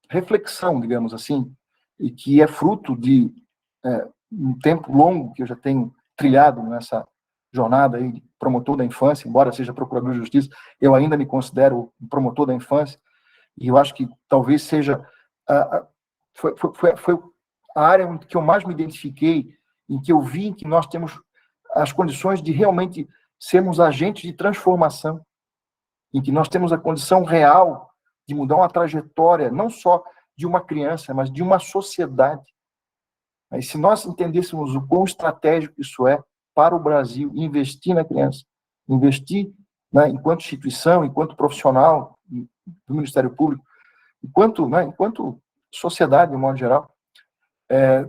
reflexão, digamos assim, e que é fruto de um tempo longo que eu já tenho trilhado nessa jornada aí de promotor da infância, embora seja procurador de justiça, eu ainda me considero um promotor da infância, e eu acho que talvez seja foi a área em que eu mais me identifiquei, em que eu vi que nós temos as condições de realmente sermos agentes de transformação, em que nós temos a condição real de mudar uma trajetória, não só de uma criança, mas de uma sociedade. E se nós entendêssemos o quão estratégico isso é para o Brasil, investir na criança, investir, né, enquanto instituição, enquanto profissional do Ministério Público, enquanto sociedade, de modo geral,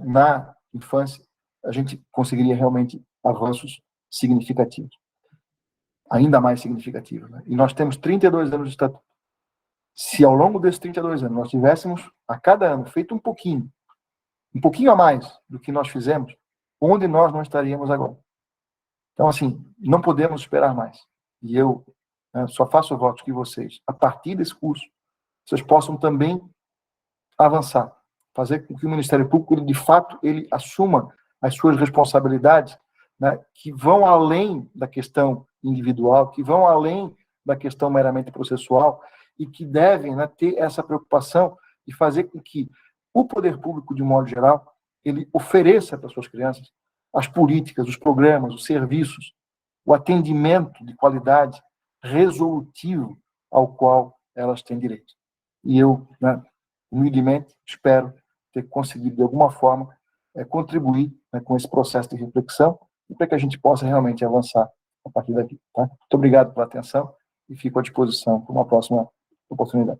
na infância, a gente conseguiria realmente avanços significativos. Ainda mais significativos. Né? E nós temos 32 anos de estatuto. Se ao longo desses 32 anos nós tivéssemos, a cada ano, feito um pouquinho a mais do que nós fizemos, onde nós não estaríamos agora? Então, assim, não podemos esperar mais. E eu, né, só faço votos que vocês, a partir desse curso, vocês possam também avançar, fazer com que o Ministério Público, de fato, ele assuma as suas responsabilidades, né, que vão além da questão individual, que vão além da questão meramente processual, e que devem, né, ter essa preocupação de fazer com que o poder público, de um modo geral, ele ofereça para suas crianças as políticas, os programas, os serviços, o atendimento de qualidade resolutivo ao qual elas têm direito. E eu, né, humildemente, espero ter conseguido, de alguma forma, contribuir, né, com esse processo de reflexão, e para que a gente possa realmente avançar a partir daqui. Tá? Muito obrigado pela atenção e fico à disposição para uma próxima oportunidade.